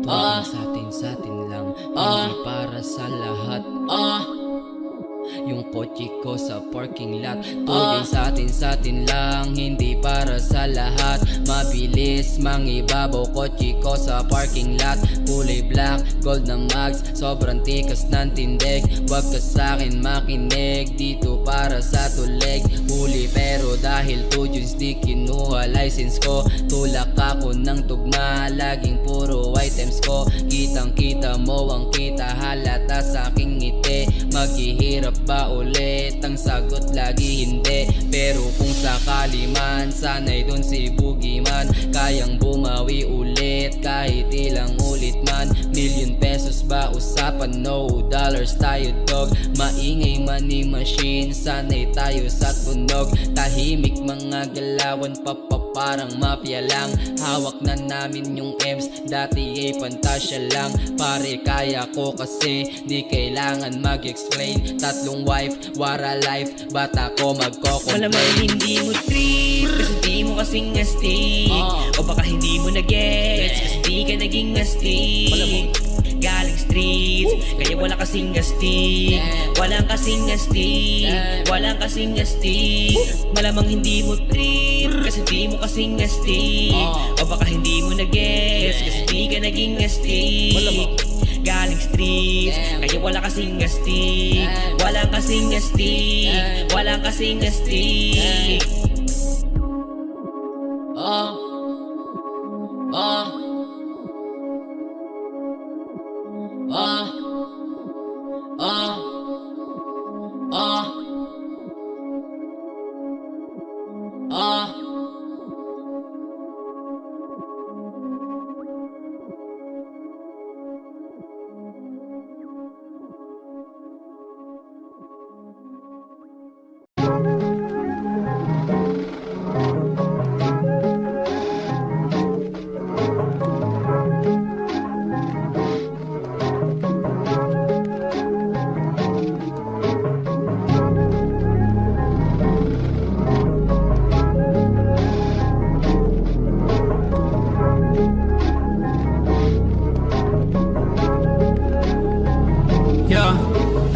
Tuloy sa atin lang, hindi para sa lahat. Yung kotse ko sa parking lot. Tuloy sa atin lang, hindi para sa lahat. Mabilis, mangibabaw, kotse ko sa parking lot. Kulay black, gold na mags, sobrang tikas ng tindig. Wag ka sa'kin makinig, dito para sa tulig. Huli pero dahil 2 Junes di kinuha license ko. Tulak ako ng tugma, laging puro items ko. Kitang kita mo ang kita, halata sa aking ngiti. Maghihirap ba ulit? Ang sagot lagi hindi. Pero kung sakali man, sana'y dun si Boogeyman. Kayang bumawi ulit kahit ilang ulit man. ₱1,000,000 ba usapan? No dollars tayo dog. Maingay money machine, sana'y tayo sa tunog. Tahimik mga galawan, parang mafia lang. Hawak na namin yung M's, dati ay pantasya lang. Pare kaya ko kasi, di kailangan mag-explain. 3 wife, wara life, bata ko magko-complain. Malamang hindi mo trip, kasi di mo kasing astig. O baka hindi mo na-gets, kasi di ka naging astig. Galing streets, kaya wala kasing astig. Walang kasing astig, walang kasing astig. Malamang hindi mo trip, kasi di mo kasing astig. O baka hindi mo na-gets, kasi di ka naging astig. Galing streets, kaya wala kasing astig. Walang kasing astig, walang kasing astig.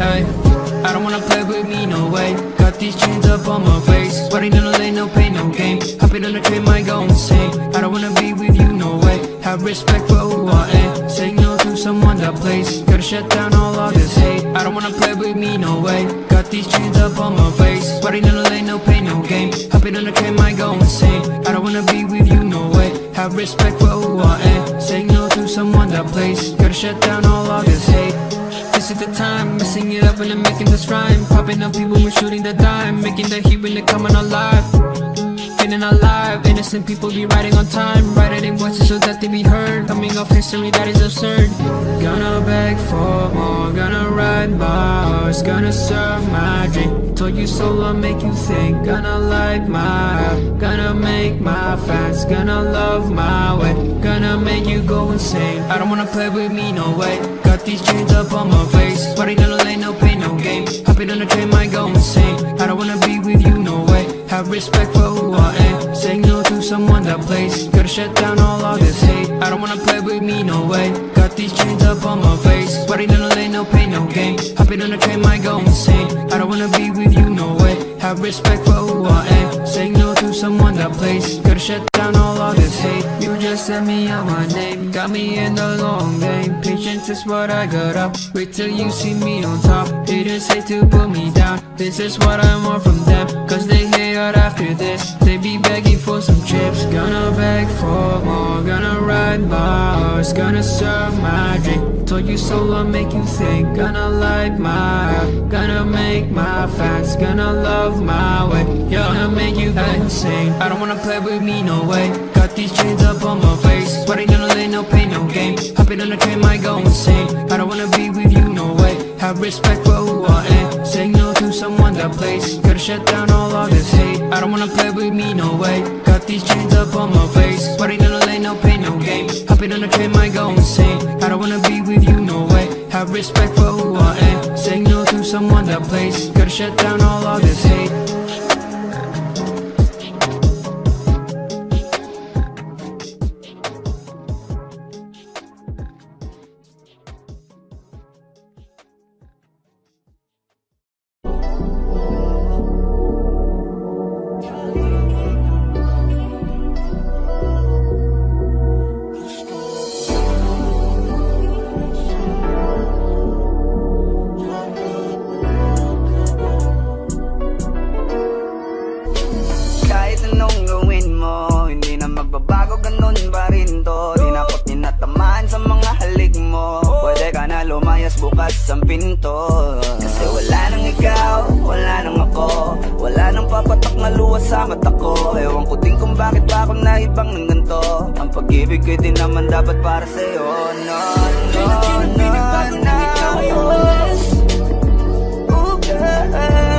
Hey, I don't wanna play with me, no way. Got these chains up on my face. Riding on the lane, no pain, no game. Hopping on the train, might go insane. I don't wanna be with you, no way. Have respect for who I am. Saying no to someone that plays. Gotta shut down all of this hate. I don't wanna play with me, no way. Got these chains up on my face. Riding on the lane, no pain, no game. Hopping on the train, might go insane. I don't wanna be with you, no way. Have respect for who I am. Saying no to someone that plays. Gotta shut down all of this hate. This is the time, messing it up and I'm making this rhyme. Popping up people, we're shooting the dime. Making the heat when they coming alive. Feeling alive, innocent people be riding on time. Writing in voices so that they be heard. Coming off history that is absurd. Gonna beg for more, gonna ride my horse. Gonna serve my drink. Told you so, I'll make you think. Gonna light my up, gonna make my fans. Gonna love my way, gonna make you go insane. I don't wanna play with me, no way. Got these chains up on my face. Riding on the lane, no pain, no game. Hopping on the train, might go insane. I don't wanna be with you, no way. Have respect for who I am. Saying no to someone that plays. Gotta shut down all of this hate. I don't wanna play with me, no way. Got these chains up on my face. Riding on the lane, no pain, no game. Hopping on the train, might go insane. I don't wanna be with you, no way. Have respect for who I am. Saying no to someone that plays. Gotta shut down all of this hate. You just sent me out my name. Got me in the long game. Patience is what I got up. Wait till you see me on top. Haters hate to put me down. This is what I want from them. Cause they hate out after this. They be begging for some chips. Gonna beg for more. Gonna ride my horse. Gonna serve my drink. Told you so, I'll make you think. Gonna light my up. Gonna make my fans. Gonna love my way. Gonna make you go insane. I don't wanna play with me, no way. Got these chains up on my face. Riding on the lane, no pain, no game. Hopping on the train, might go insane. I don't wanna be with you, no way. Have respect for who I am. Saying no to someone that plays. Gotta shut down all of this hate. I don't wanna play with me, no way. Got these chains up on my face. Party in the lane, no pain, no game. Hopping on the train, might go insane. I don't wanna be with you, no way. Have respect for who I am. Saying no to someone that plays. Gotta shut down all of this hate. Kahit anong gawin mo, hindi na magbabago, ganun pa rin to. Di na ako tinatamaan sa mga halik mo. Pwede ka na lumayas, bukas ang pinto. Kasi wala nang ikaw, wala nang ako. Wala nang papatak na luwas sa mata ko. Ewan ko din kung bakit ba ako naibang ng ganito. Ang pag-ibig ko'y di naman dapat para sa'yo. No, no, no, no. Oh, girl.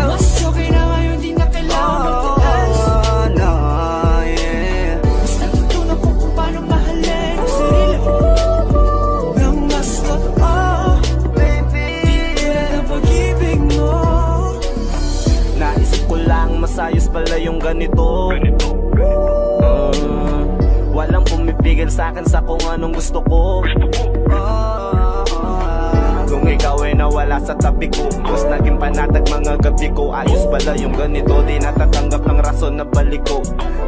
Mas okay na ngayon, di na kailangan magtaas. Oh, no, yeah. Mas natutunan ko kung paano mahalin ang sarili nang mas totoo. Baby, Di tulad ng pag-ibig mo. Naisip ko lang masayos pala yung ganito. Walang pumipigil sa'kin sa kung anong gusto ko. Kung ikaw ay nawala sa tabi ko, mas naging panatag mga gabi ko. Ayos pala yung ganito, di natatanggap ng rason na balik ko.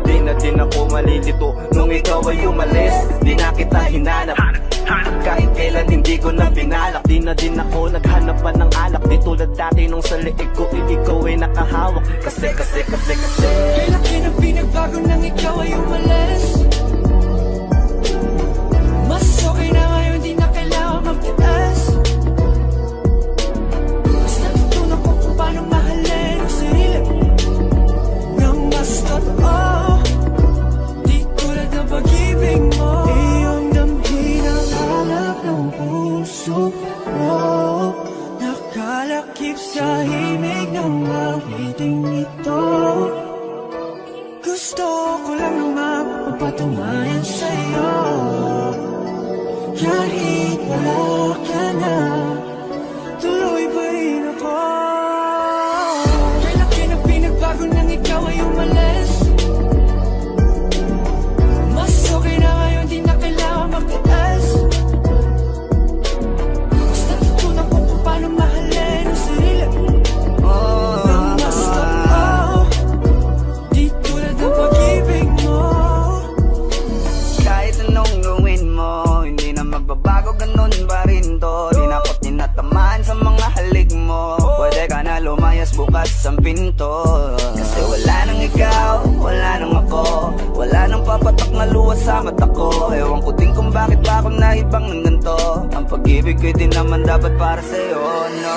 Di na din ako malilito nung ikaw ay umalis. Di na kita hinanap, kahit kailan hindi ko na pinalak. Di na din ako naghanap pa ng alak. Di tulad dati nung sa liig ko, ikaw ay nakahawak. Kasi Kailan kinang pinagbago nang ikaw ay umalis. Mas okay na ngayon, di na kailangan magtaas. Mas natutunan ko kung paano mahalin ang sarili nang mas totoo. Di tulad ng pag-ibig mo. Iyong damhin ang hanap ng puso ko. Nakalakip sa himig ng awiting ito. Gusto ko lang naman mapatunayan sa'yo. Kahit wala ka na, tuloy pa rin ako. Kailan kinang pinagbago nang ikaw ay umalis. Mas okay na ngayon, di na kailangan magtaas. Mas natutunan ko kung paano mahalin ang sarili nang mas totoo. Di tulad ng pag-ibig mo. kahit anong gawin mo, hindi na magbabago, ganun pa rin to. Di na ako tinatamaan sa mga halik mo. Pwede ka na lumayas, bukas ang pinto. Kasi wala nang ikaw, wala nang ako. Wala nang papatak na luwas sa mata ko. Ewan ko din kung bakit ba ako naibang ng ganito. Ang pag-ibig ko'y di naman dapat para sa'yo. No, no,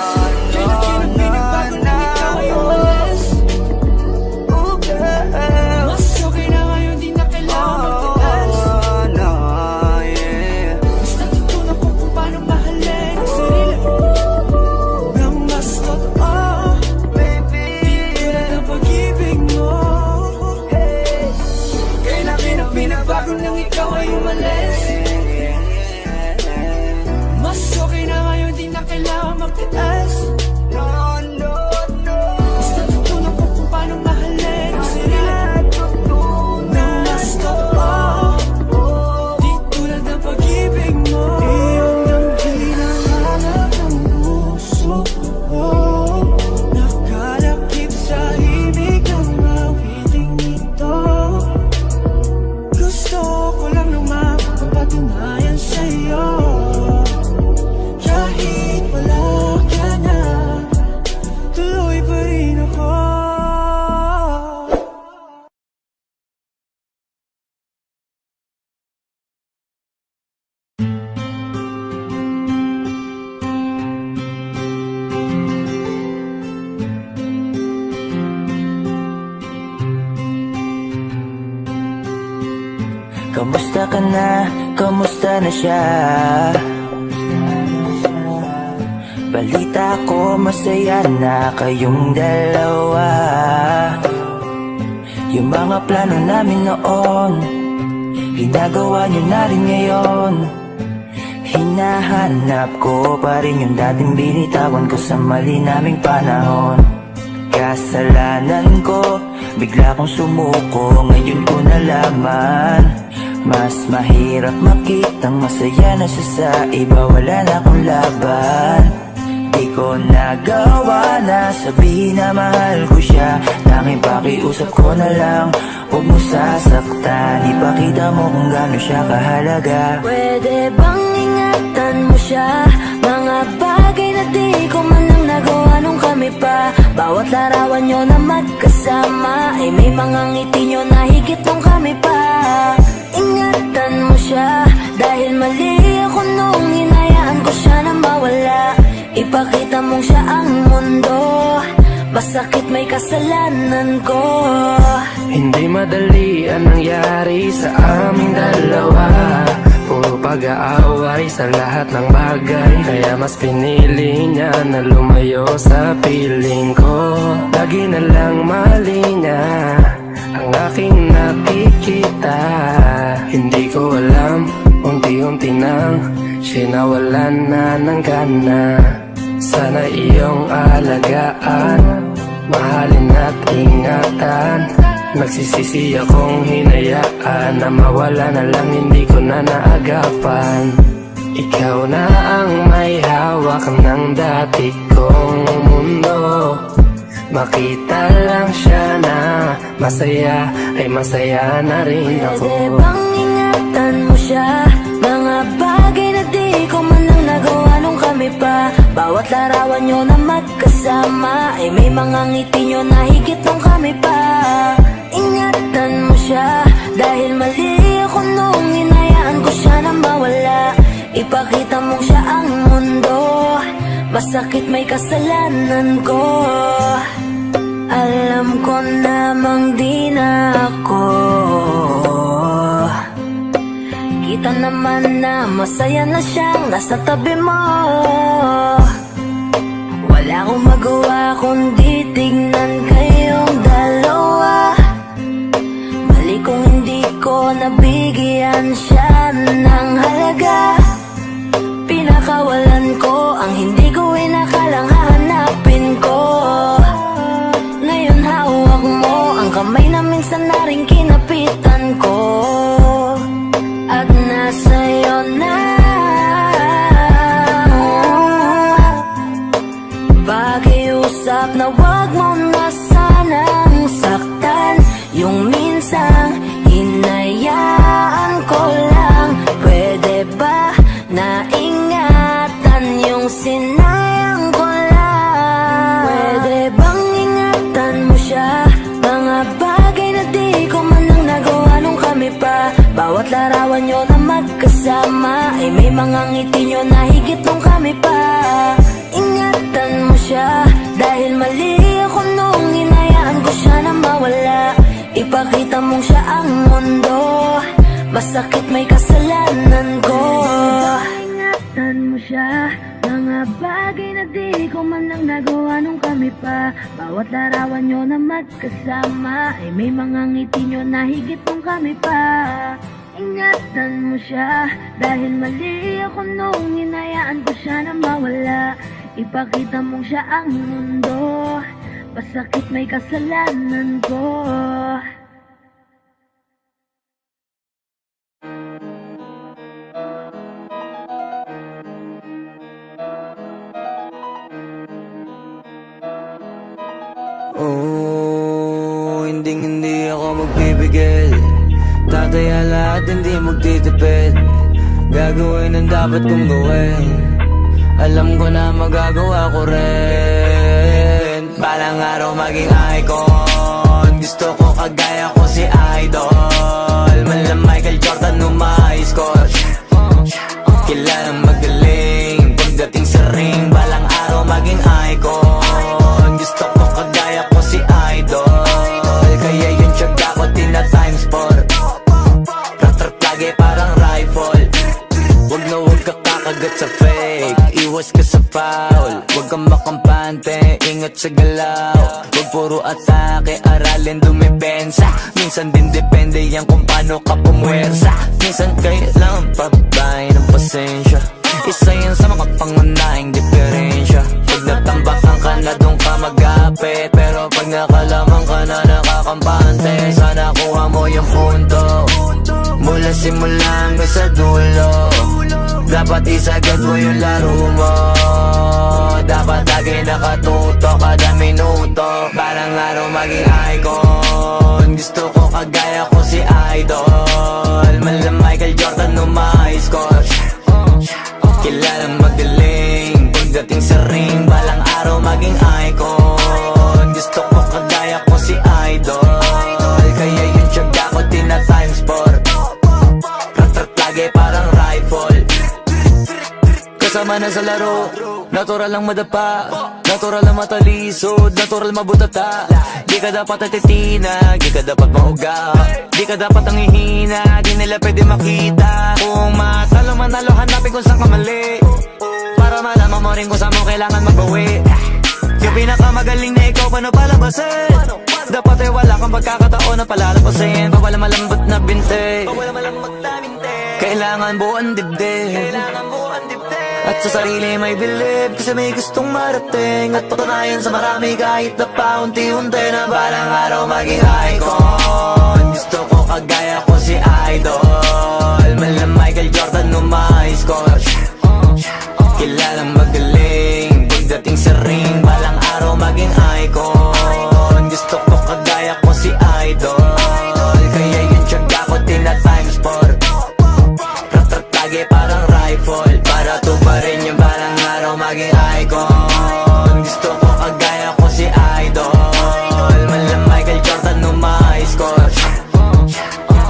Kailan kinang no, pinagbago no. nang ikaw ay umalis. Oh, girl. Mas okay na ngayon, di na kailangan magtaas. Oh, no, yeah. Mas natutunan ko kung paano mahalin ang sarili nang mas totoo. Baby, Di tulad ng pag-ibig mo. Kailan kinang pinagbago nang ikaw ay umalis. Mas okay na ngayon, di na kailangan magtaas. no, no, no. Mas natutunan ko kung paano mahalin ang sarili nang mas totoo. Di tulad ng pag-ibig mo. Iyong damhin ang hanap ng puso ko. Nakalakip sa himig ng awiting ito. Gusto ko lang naman mapatunayan sa'yo. Kahit wala ka na, tuloy pa rin ako. Kamusta ka na? kamusta na siya? Balita ko masaya na kayong dalawa. Yung mga plano namin noon, ginagawa niyo na rin ngayon. Hinahanap ko pa rin yung dating binitawan ko sa mali naming panahon. Kasalanan ko, bigla kong sumuko, ngayon ko nalaman. Mas mahirap makitang masaya na siya sa iba, wala na akong laban. Di ko nagawa na sabihin na mahal ko siya. Tanging pakiusap ko na lang, huwag mo sasaktan. Ipakita mo kung gaano siya kahalaga. Pwede bang ingatan mo siya? Mga bagay na di ko man lang nagawa nung kami pa. Bawat larawan nyo na magkasama ay may mga ngiti nyo na higit nung kami pa. Ingatan mo siya dahil mali ako nung hinayaan ko siya na mawala. Ipakita mong siya ang mundo, masakit may kasalanan ko. Hindi madali ang nangyari sa aming dalawa. Puro pag-aaway sa lahat ng bagay, kaya mas pinili niya na lumayo sa piling ko. Lagi na lang mali niya ang aking nakikita. Hindi ko alam, unti-unti nang sinawalan na ng gana. Sana iyong alagaan, mahalin at ingatan. Nagsisisi akong hinayaan na mawala na lang, hindi ko na naagapan. Ikaw na ang may hawak ng dati kong mundo. Makita lang siya na masaya, ay masaya na rin ako. Pwede bang ingatan mo siya? Mga bagay na di ko man lang nagawa nung kami pa. Bawat larawan nyo na magkasama ay may mga ngiti nyo na higit nung kami pa. Ingatan mo siya dahil mali ako nung hinayaan ko siya na mawala. Ipakita mong siya ang mundo, masakit may kasalanan ko. Alam ko namang di na ako. Kita naman na masaya na siyang nasa tabi mo. Wala akong magawa kundi tignan kayong dalawa. Mali kung hindi ko nabigyan siya ng halaga. Pinakawalan ko ang hindi ko inakalang hahanapin ko. Ngayon hawak mo ang kamay na minsan na rin kinapitan ko. At nasa'yo na pakiusap na wag mo na sanang saktan. Yung minsang hinayaan ko lang. Pwede ba na ingatan yung sinayang ko lang? Pwede bang ingatan mo siya? Mga bagay na di ko man lang nagawa nung kami pa. Bawat larawan nyo na magkasama ay may mga ngiti nyo na higit nung kami pa. Ingatan mo siya dahil mali ako nung hinayaan ko siya na mawala. Ipakita mong siya ang mundo, masakit may kasalanan ko. Ingatan mo siya, mga bagay na di ko man lang nagawa nung kami pa. Bawat larawan nyo na magkasama ay may mga ngiti nyo na higit nung kami pa. Ingatan mo siya dahil mali ako nung hinayaan ko siya na mawala. Ipakita mong siya ang mundo, masakit may kasalanan ko. Oh, hindi ako magpipigil. Tataya lahat, hindi magtitipid. Gagawin ang dapat kong gawin. Alam ko na magagawa ko rin. Balang araw maging icon. Gusto ko kagaya ko si Idol. Malam Michael Jordan score. Kilalang magaling pagdating sa ring. Balang araw maging icon. Gusto ko kagaya ko si Idol. Kaya yung tiyaga ko tina times 4. Rap lagi parang rifle. Lagat sa fake, iwas ka sa foul. Huwag kang makampante, ingat sa galaw. Huwag puro atake, aralin dumepensa. Minsan din depende yan kung paano ka pumwersa. Minsan kailangan pabay ng pasensya. Isa yan sa mga pangunahing diferensya. Pag natambakan ka na doon ka mag-apit, pero pag nakalaman ka na nakakampante, sana kuha mo yung punto mula simula hanggang sa dulo. Dapat isagad mo yung laro mo. Dapat lagi nakatuto kada minuto. Parang araw maging icon. Gusto ko kagaya ko si Idol. Mala Michael Jordan no high score. Kilalang magaling pagdating sa ring. Balang araw maging icon. Gusto ko kagaya ko si Idol. Kaya yung tiyaga ko tina times 4. Rat-rat lagi parang rifle. Kasama na sa laro, natural lang madapa, natural lang matalisod, natural mabutata. Di ka dapat atitina, di ka dapat mahuga, di ka dapat ang ihina, di nila pwede makita. Kung matalo manalo, hanapin kung saan ka mali, para malaman mo rin kung saan mo kailangan magbawi. Yung pinakamagaling na ikaw, paano palabasin? Dapat ay wala kang pagkakataon na palalapasin. Bawala malambot na binte, kailangan buuan dibdib. At sa sarili may believe, kasi may gustong marating. At patunayan sa marami kahit na paunti-unti, na balang araw maging icon. Gusto ko kagaya ko si Idol. Mala Michael Jordan no high score. Kilalang magaling pagdating sa ring. Balang araw maging icon. Gusto ko kagaya ko si Idol. Kaya yung tiyaga ko tina times 4. Rat-rat lagi parang rifle, para tuparin yung balang araw maging icon. Gusto ko kagaya ko si Idol. Mala Michael Jordan no high score.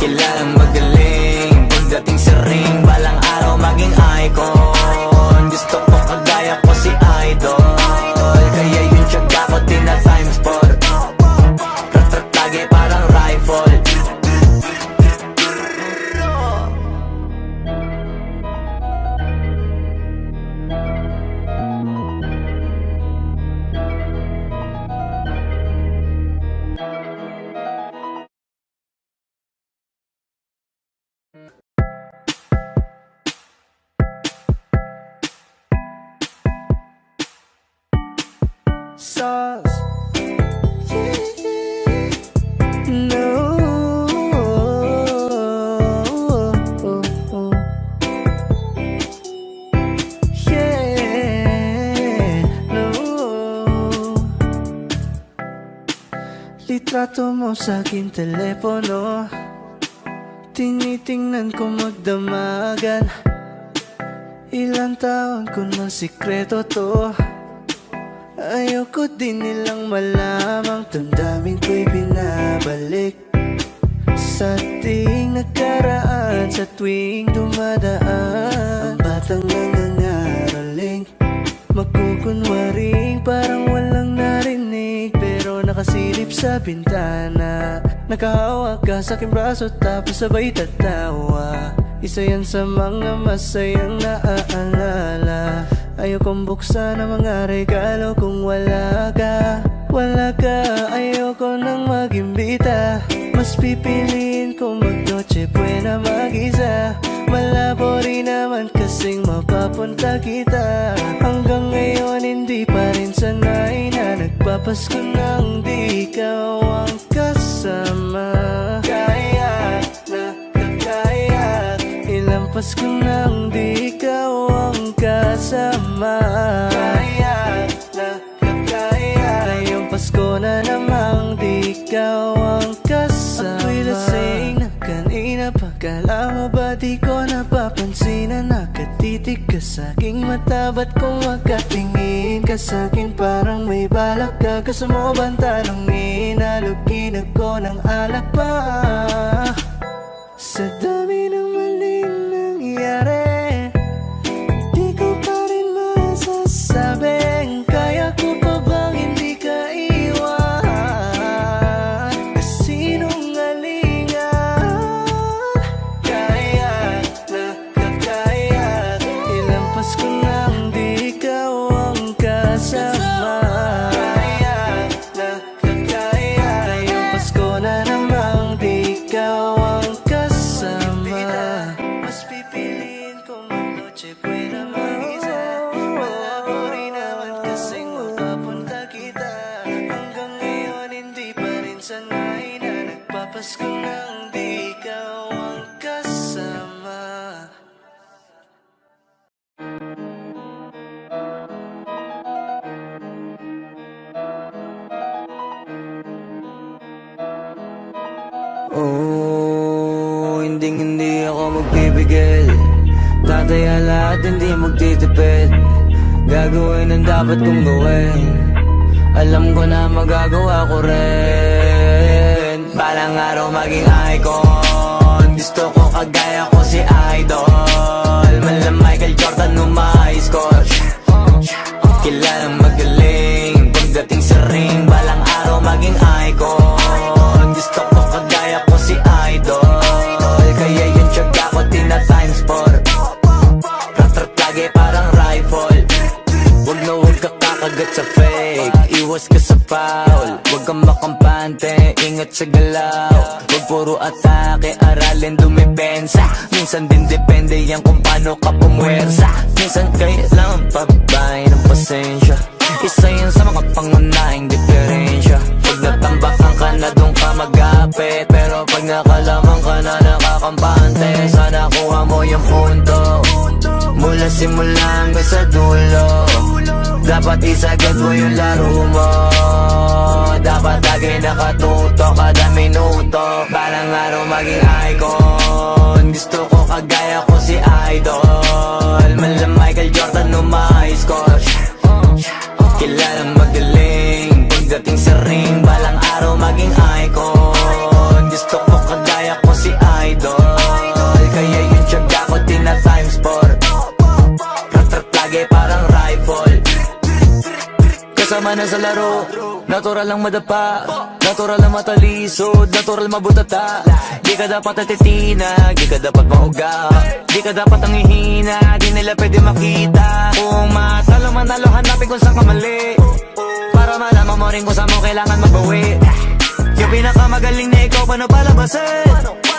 Kilalang magaling pagdating sa ring. Balang araw maging icon. Gusto ko kagaya ko si Idol. Kaya yung tiyaga ko tina times 4. Rat-rat lagi parang rifle. Sauce. No. Yeah. No. Litrato mo sa aking telepono, tinitingnan ko magdamagan. Ilang taon ko ng sikreto to, ayoko din nilang malamang. Damdamin ko'y binabalik sa ating nakaraan, sa tuwing dumadaan. Ang batang nangangaraling, magkukunwaring parang walang narinig, pero nakasilip sa bintana. Nakahawak ka sa aking braso tapos sabay tatawa. Isa yan sa mga masayang naaalala. Ayokong buksan ang mga regalo kung wala ka. Wala ka, ayoko nang mag-imbita. Mas pipiliin ko mag-noche buena mag-isa. Malabo rin naman kasing mapapunta kita. Hanggang ngayon hindi pa rin sanay na nagpapasko nang di ikaw ang kasama. Kaya na kakaya, ilang Pasko nang di ikaw ang kasama. Kaya na kakaya, ngayong Pasko na namang di ikaw ang kasama. Ako'y lasing na kanina pa, kala mo ba di ko napapansin na nakatitig ka sa aking mata? Ba't kung makatingin ka sa akin parang may balak ka? Gusto mo bang tanongin? Halugin ako ng alak pa. Sa dami ng maling nangyari, di ko pa rin masasabing kaya ko pa bang hindi ka iwan. Kasinungalingan, kaya na kakaya, ilang noche buena mag-isa. Malabo rin naman kasing makapunta kita. Hanggang ngayon hindi pa rin sanay na nagpapasko nang di ikaw ang kasama. Oh, hindi ako magpipigil. Tataya lahat, hindi magtitipid. Gagawin ang dapat kong gawin. Alam ko na magagawa ko rin. Balang araw maging icon. Gusto ko kagaya ko si Idol. Mala Michael Jordan nung ma-high score. Kilalang magaling. Pagdating sa ring, balang araw maging icon. Gusto ko kagaya ko si Idol. Kaya yung tiyaga ko tina-times 4. Rat-rat lagi parang rifle. Huwag na huwag ka kakagat sa fake. Iwas ka sa foul. Huwag kang makampante, ingat sa galaw. Huwag puro atake, aralin dumipensa. Minsan din depende yan kung paano ka pumwersa. Minsan kailangan pabay ng pasensya. Isa yan sa mga pangunahing diferensya. Pag natambakan ka na doon ka mag-apit. Pero pag nakalaman ka na nakakampante, sana kuha mo yung punto. Mula simula hanggang sa dulo. Dapat isagad mo yung laro mo. Dapat lagi nakatuto kada minuto. Balang araw maging icon. Gusto ko kagaya ko si Idol. Mala Michael Jordan nung ma-high score. Kilalang magaling. Pagdating sa ring, balang araw maging icon. Gusto ko kagaya ko si Idol. Kaya yung tiyaga ko tina-times 4. Rat-rat lagi parang rifle. Kasama na sa laro, natural lang madapa, natural lang matalisod, natural mabutata. Di ka dapat natitina, di ka dapat mauga, di ka dapat ang ihina, di nila pwede makita. Kung matalo manalo, hanapin kung saan ka mali, para malaman mo rin kung saan mo kailangan magbawi. Yung pinakamagaling na ikaw, paano palabasin?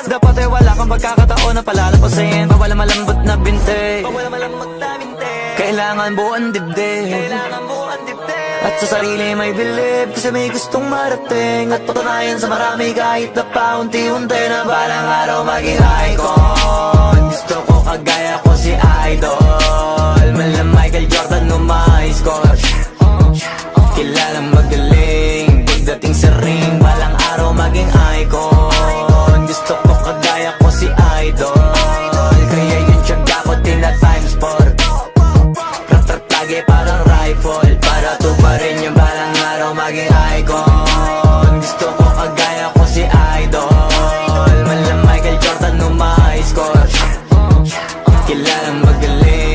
Dapat ay wala kang pagkakataon na palalapasin. Pawala malambot na binte, kailangan buuan dibdib. At sa sarili may believe, kasi may gustong marating. At patunayan sa marami kahit na paunti-unti, na balang araw maging icon. Gusto ko kagaya ko si Idol. Mala Michael Jordan nung ma-high score. Kilalang magaling. Pagdating sa ring, balang araw maging icon. Gusto ko kagaya ko si Idol. Kaya yung tiyaga ko tina-times 4. Rat-rat lagi parang rifle. Para tuparin yung balang araw maging icon. Gusto ko kagaya ko si Idol. Mala Michael Jordan nung ma-high score. Kilalang magaling.